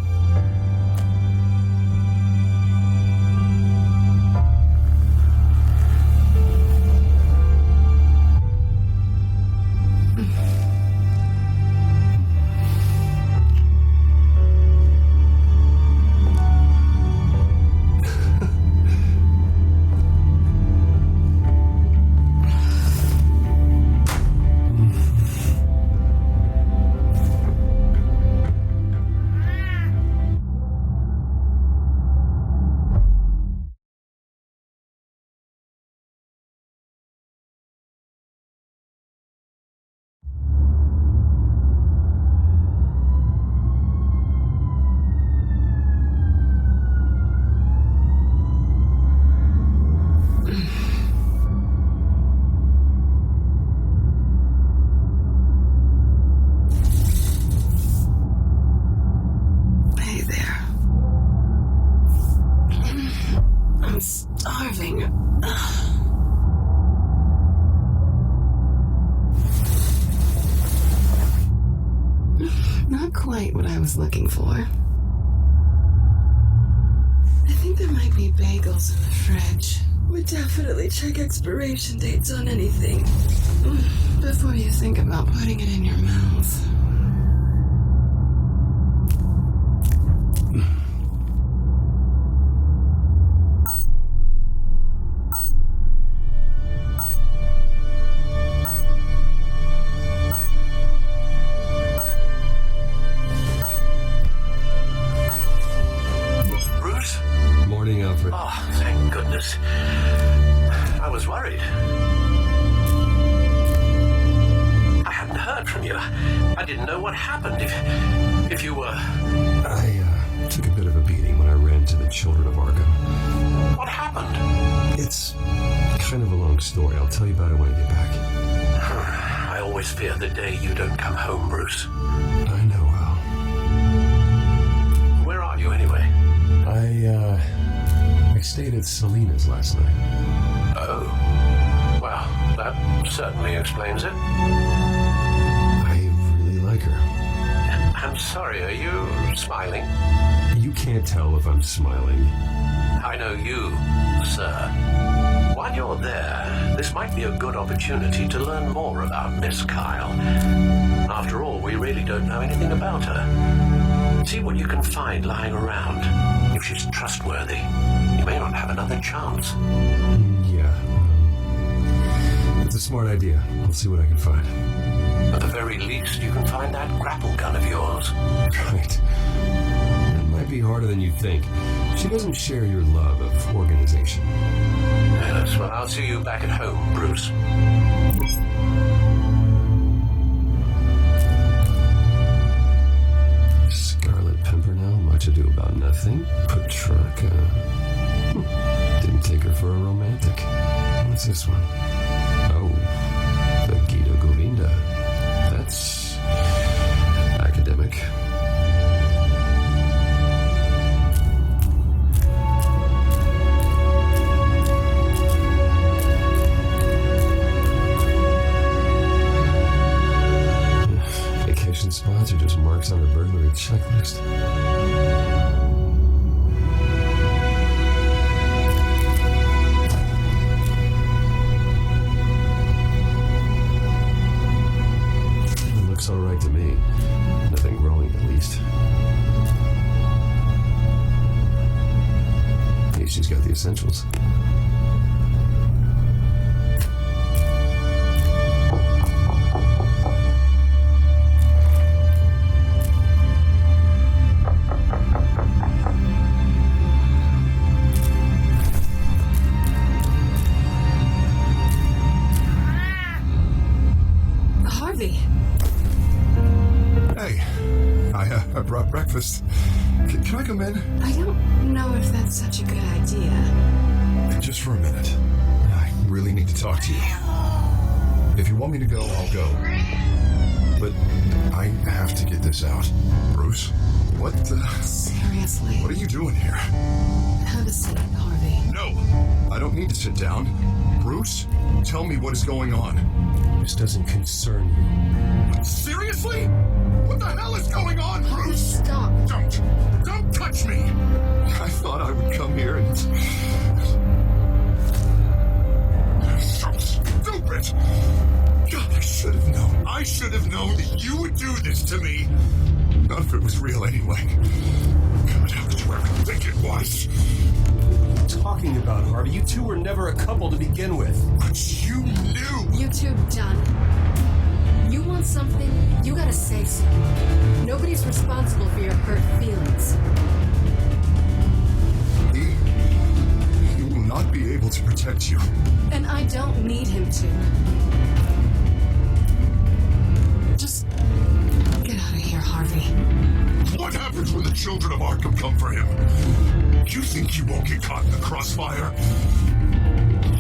Hey there. I'm starving. Not quite what I was looking for. I think there might be bagels in the fridge. Would definitely check expiration dates on anything before you think about putting it in your mouth. Bruce? Morning, Alfred. Oh, thank goodness. I was worried. I hadn't heard from you. I didn't know what happened. If you were... I took a bit of a beating when I ran to the Children of Arkham. What happened? It's kind of a long story. I'll tell you about it when I get back. I always fear the day you don't come home, Bruce. I know, Al. Where are you, anyway? I stayed at Selena's last night. Oh. Well, that certainly explains it. I really like her. I'm sorry, are you smiling? You can't tell if I'm smiling. I know you, sir. While you're there, this might be a good opportunity to learn more about Miss Kyle. After all, we really don't know anything about her. See what you can find lying around. If she's trustworthy, you may not have another chance. Yeah. It's a smart idea. I'll see what I can find. At the very least, you can find that grapple gun of yours. Right. It might be harder than you think. She doesn't share your love of organization. Yes, well, I'll see you back at home, Bruce. Scarlet Pimpernel, much ado about nothing. Petrarca. Didn't take her for a romantic. What's this one? Oh, the Gita Govinda. That's academic. Vacation spots are just marks on a burglary checklist. she's got the essentials. Harvey. Hey, I brought breakfast. Can I come in? I don't know if that's such a good idea. Just for a minute. I really need to talk to you. If you want me to go, I'll go. But I have to get this out. Bruce, what the... Seriously. What are you doing here? Have a seat, Harvey. No, I don't need to sit down. Bruce, tell me what is going on. This doesn't concern you. Seriously? What the hell is going on, Bruce? Stop. Don't touch me! I thought I would come here and... So stupid! God, I should have known. I should have known that you would do this to me. None of it was real anyway. God, how could you ever think it was? What are you talking about, Harvey? You two were never a couple to begin with. But you knew! You two done. You want something, you gotta say so. Nobody's responsible for your hurt feelings. He will not be able to protect you. And I don't need him to. Just get out of here, Harvey. What happens when the Children of Arkham come for him? You think you won't get caught in the crossfire?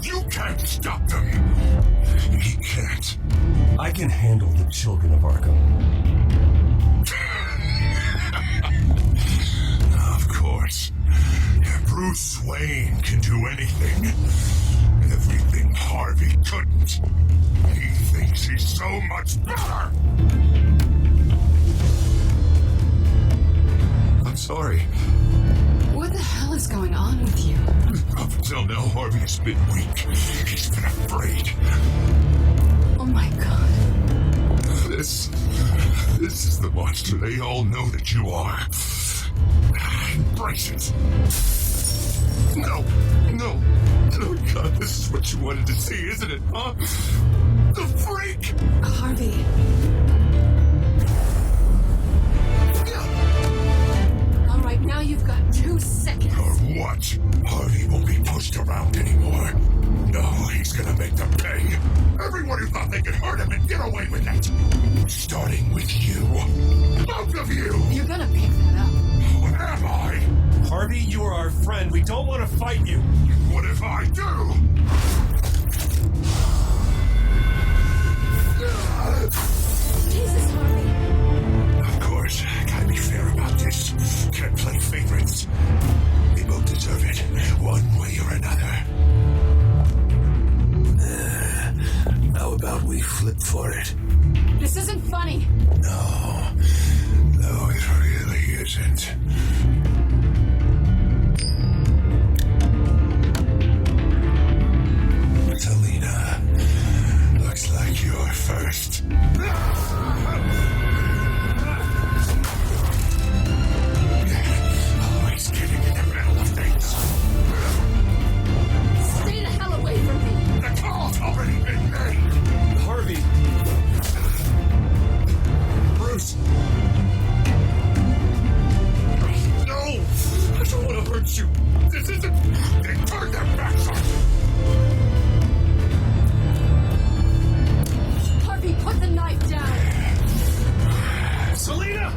You can't stop them. He can't. I can handle the Children of Arkham. Of course. Bruce Wayne can do anything. Everything Harvey couldn't. He thinks he's so much better. I'm sorry. What the hell is going on with you? Up until now, Harvey's been weak. He's been afraid. Oh my God. This is the monster they all know that you are. Embrace it. No. Oh God, this is what you wanted to see, isn't it, huh? The freak! Harvey. All right, now you've got 2 seconds. Or what? Harvey won't be pushed around anymore. No, he's gonna make them pay. Everyone who thought they could hurt him and get away with it. Starting with you. Both of you! You're gonna pick that up. What am I? Harvey, you are our friend. We don't want to fight you. What if I do? Jesus, Harvey. Of course, gotta be fair about this. Can't play favorites. They both deserve it, one way or another. How about we flip for it? This isn't funny. No, it really isn't. Selena, looks like you're first. Always getting in the middle of things. Stay the hell away from me. The call's already been made. Harvey. Bruce. No! I don't want to hurt you. This isn't... They turned their backs on you. Harvey, put the knife down. Selena!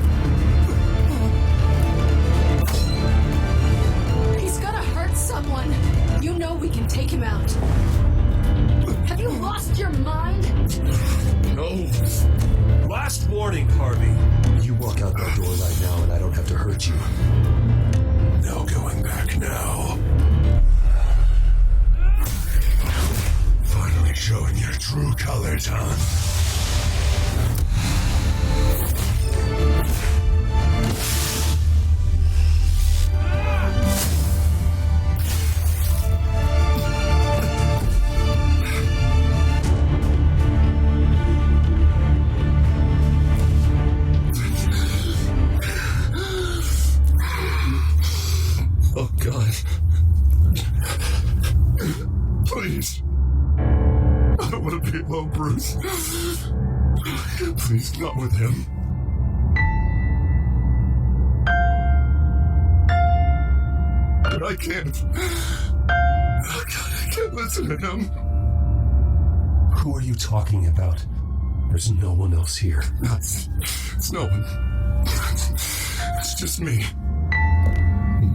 He's gonna hurt someone. You know we can take him out. Have you lost your mind? No. Last warning, Harvey. You walk out that door right now and I don't have to hurt you. No going back now. Finally showing your true colors, huh? Please. I don't want to be alone, Bruce. Please, not with him. But I can't. Oh, God, I can't listen to him. Who are you talking about? There's no one else here. It's no one. It's just me.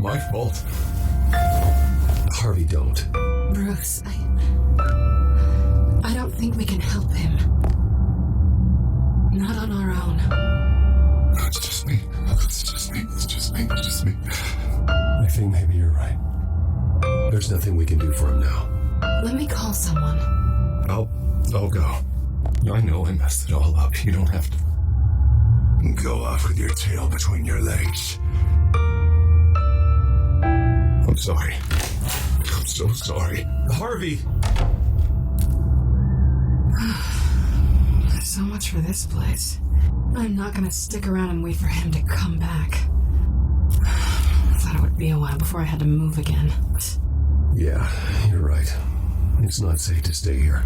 My fault. Harvey, don't. Bruce, I don't think we can help him. Not on our own. It's just me. It's just me. It's just me. It's just me. I think maybe you're right. There's nothing we can do for him now. Let me call someone. I'll go. I know I messed it all up. You don't have to go off with your tail between your legs. I'm sorry. I'm so sorry. Harvey! So much for this place. I'm not gonna stick around and wait for him to come back. I thought it would be a while before I had to move again. Yeah, you're right. It's not safe to stay here.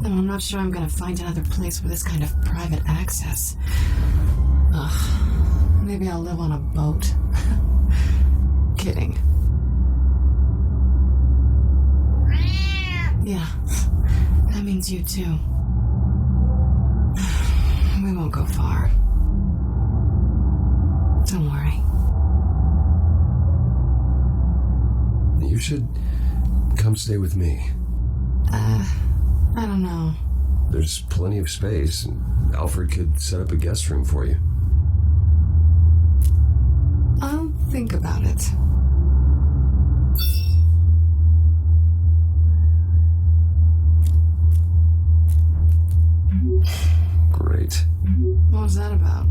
And I'm not sure I'm gonna find another place with this kind of private access. Ugh. Maybe I'll live on a boat. Kidding. Yeah, that means you too. We won't go far. Don't worry. You should come stay with me. I don't know. There's plenty of space, and Alfred could set up a guest room for you. I'll think about it. Great. What was that about?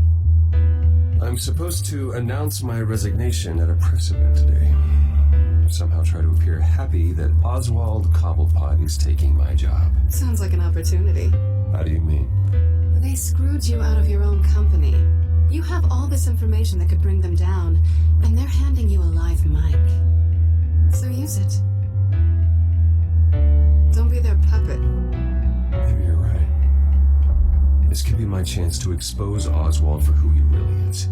I'm supposed to announce my resignation at a press event today. Somehow try to appear happy that Oswald Cobblepot is taking my job. Sounds like an opportunity. How do you mean? They screwed you out of your own company. You have all this information that could bring them down, and they're handing you a live mic. So use it. Don't be their puppet. Maybe you're right. This could be my chance to expose Oswald for who he really is.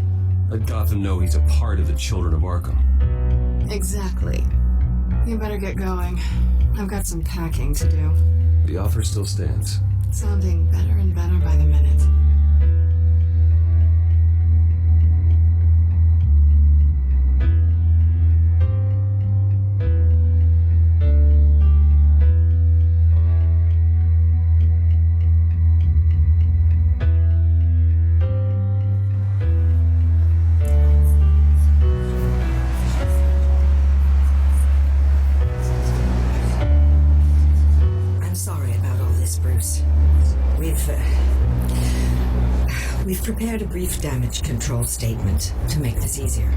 Let Gotham know he's a part of the Children of Arkham. Exactly. You better get going. I've got some packing to do. The offer still stands. Sounding better and better by the minute. We've prepared a brief damage control statement to make this easier.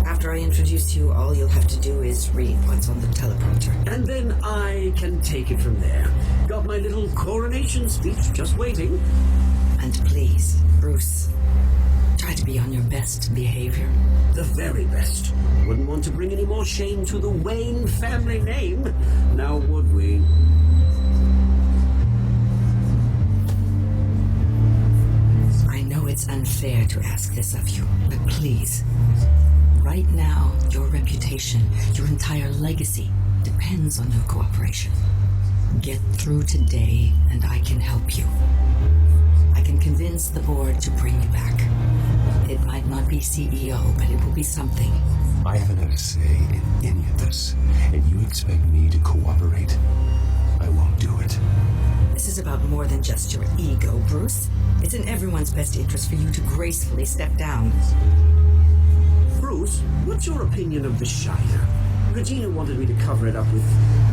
After I introduce you, all you'll have to do is read what's on the teleprompter. And then I can take it from there. Got my little coronation speech just waiting. And please, Bruce, try to be on your best behavior. The very best. Wouldn't want to bring any more shame to the Wayne family name, now would we? It's unfair to ask this of you, but please, right now, your reputation, your entire legacy depends on your cooperation. Get through today, and I can help you. I can convince the board to bring you back. It might not be CEO, but it will be something. I haven't had a say in any of this, and you expect me to cooperate? I won't do it. This is about more than just your ego, Bruce. It's in everyone's best interest for you to gracefully step down. Bruce, what's your opinion of the Shire? Regina wanted me to cover it up with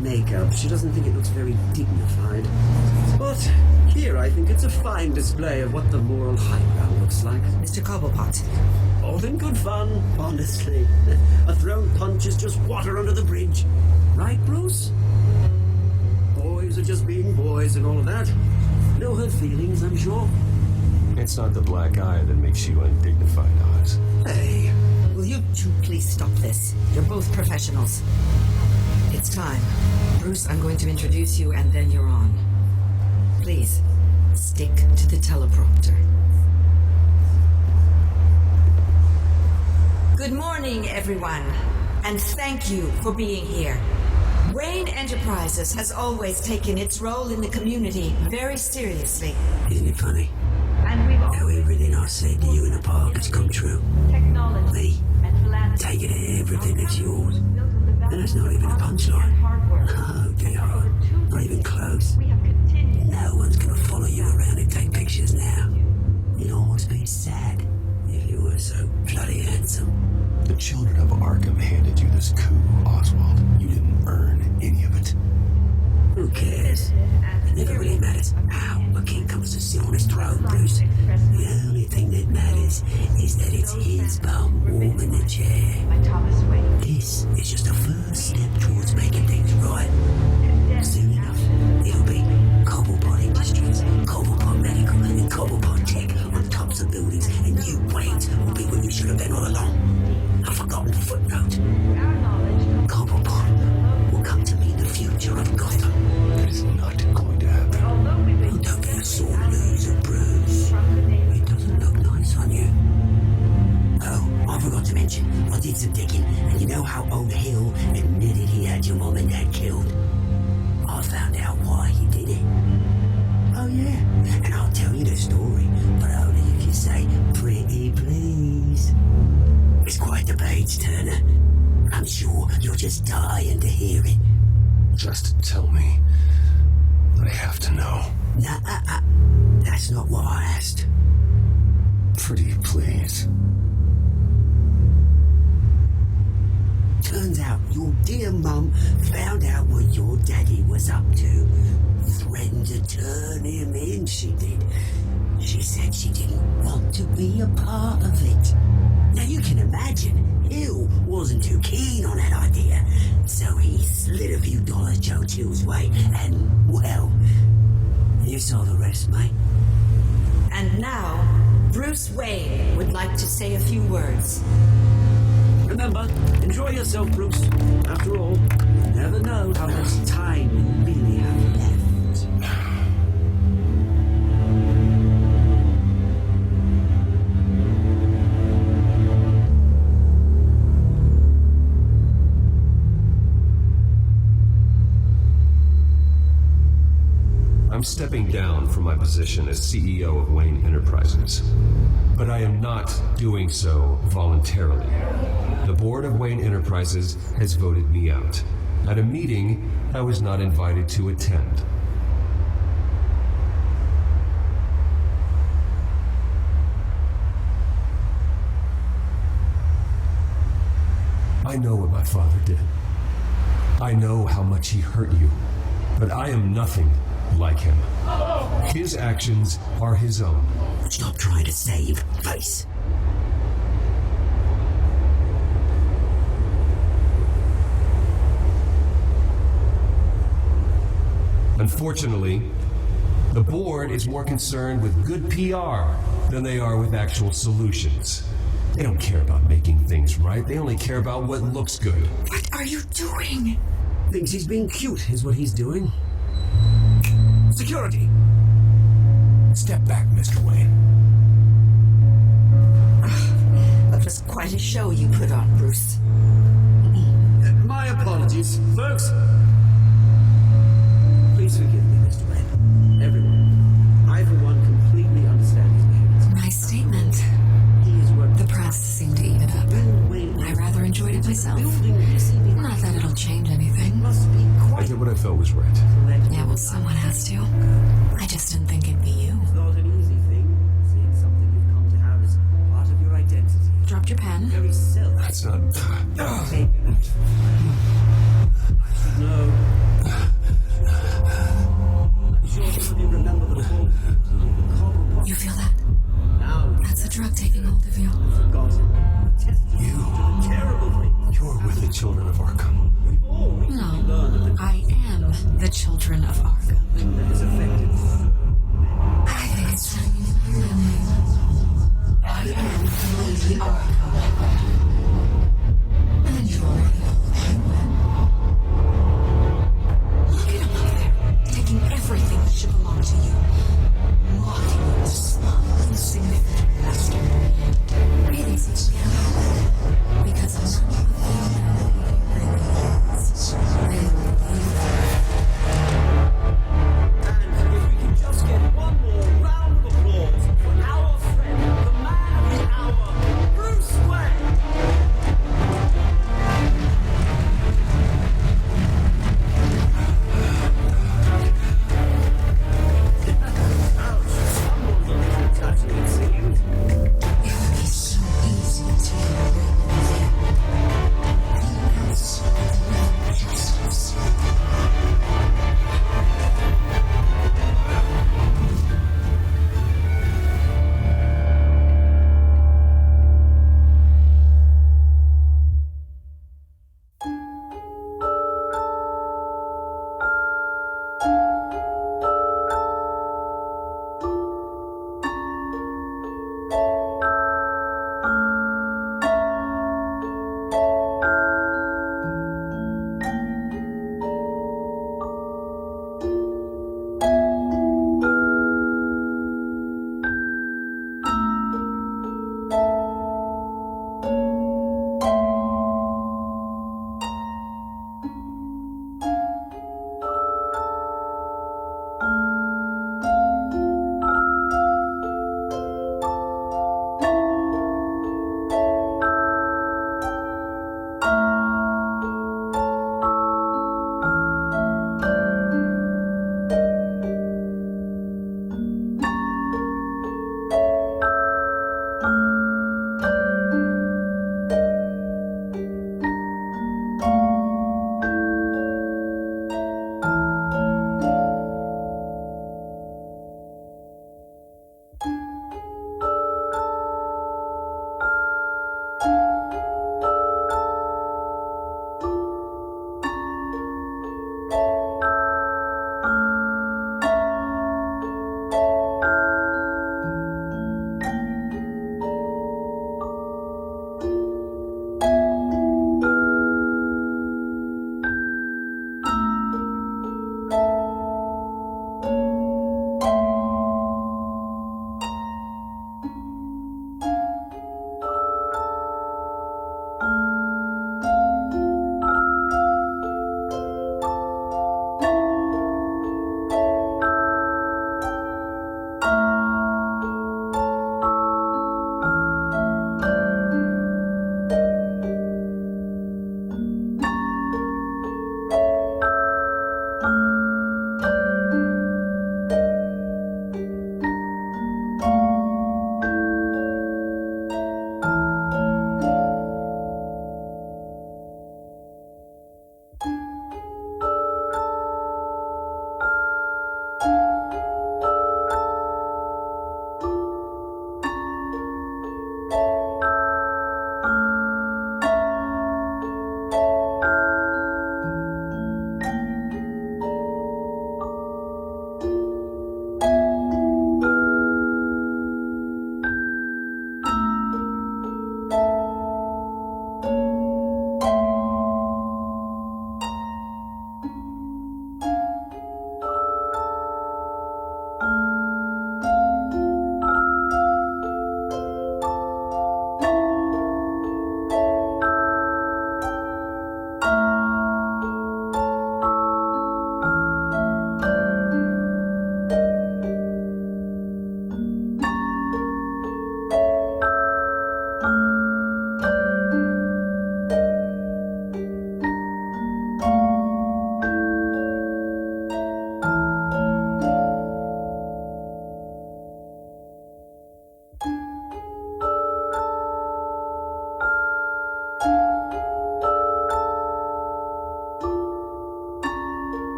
makeup. She doesn't think it looks very dignified. But here I think it's a fine display of what the moral high ground looks like. Mr. Cobblepot. All in good fun, honestly. A thrown punch is just water under the bridge. Right, Bruce? Boys are just being boys and all of that. No hurt feelings, I'm sure. It's not the black eye that makes you undignified, Oz. Hey, will you two please stop this? You're both professionals. It's it's time. Bruce, I'm going to introduce you and then you're on. Please, stick to the teleprompter. Good morning, everyone, and thank you for being here. Wayne Enterprises has always taken its role in the community very seriously. Isn't it funny? How everything I said to you in the park has come true. Me, taking everything that's yours. And that's not even a punchline. Oh dear, not even close. No one's gonna follow you around and take pictures now. You'd almost be sad if you were so bloody handsome. The Children of Arkham handed you this coup, Oswald. You didn't earn any of it. Who cares? It never really matters how a king comes to sit on his throne, Bruce. The only thing that matters is that it's his bum warm in the chair. This is just a first step towards making things right. Soon enough, it'll be Cobblepot Industries, Cobblepot Medical, and Cobblepot Tech on tops of buildings, and you, Waynes, will be where you should have been all along. A forgotten footnote. Cobblepot will come to meet the future of Gotham. That is not going to happen. Oh, don't be a sore loser, Bruce. It doesn't look nice on you. Oh, I forgot to mention, I did some digging, and you know how old Hill admitted he had your mom and dad killed? I found out why he did it. Oh yeah, and I'll tell you the story, but only if you say, pretty please. It's quite the page turner. I'm sure you're just dying to hear it. Just tell me. I have to know. Nah, that's not what I asked. Pretty please. Turns out your dear mum found out what your daddy was up to. Threatened to turn him in, she did. She said she didn't want to be a part of it. Now you can imagine, Hill wasn't too keen on that idea. So he slid a few dollars Joe Chill's way, and, well, you saw the rest, mate. And now, Bruce Wayne would like to say a few words. Remember, enjoy yourself, Bruce. After all, you never know how much time you really have left. I'm stepping down from my position as CEO of Wayne Enterprises, but I am not doing so voluntarily. The board of Wayne Enterprises has voted me out at a meeting I was not invited to attend. I know what my father did. I know how much he hurt you, but I am nothing like him. His actions are his own. Stop trying to save face. Unfortunately, the board is more concerned with good PR than they are with actual solutions. They don't care about making things right. They only care about what looks good. What are you doing? Thinks he's being cute, is what he's doing. Security! Step back, Mr. Wayne. That was quite a show you put on, Bruce. My apologies, folks. Please forgive me, Mr. Wayne. Everyone. I, for one, completely understand his behavior. Nice statement. The press seemed to eat it up. I rather enjoyed it myself. Not that it'll change anything. I did what I felt was right. Yeah, well, someone has to. I just didn't think it'd be you. It's not an easy thing, seeing something you've come to have as part of your identity. Dropped your pen. Very self. That's not... Okay. No. I'm sure some of you remember the whole... You feel that? That's a drug taking hold of you. You're with the Children of Arkham. No, I am the Children of Arkham. I think it's time you knew me. I am Lady Arkham. And you're the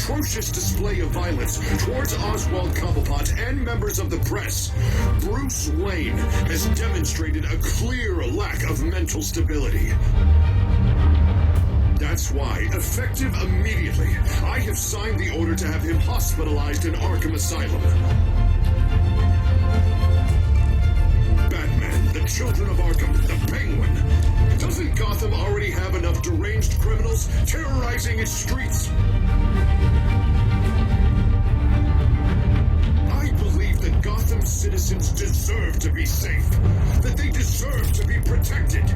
atrocious display of violence towards Oswald Cobblepot and members of the press, Bruce Wayne has demonstrated a clear lack of mental stability. That's why, effective immediately, I have signed the order to have him hospitalized in Arkham Asylum. Batman, the Children of Arkham, the Penguin. Doesn't Gotham already have enough deranged criminals terrorizing its streets? I believe that Gotham's citizens deserve to be safe, that they deserve to be protected.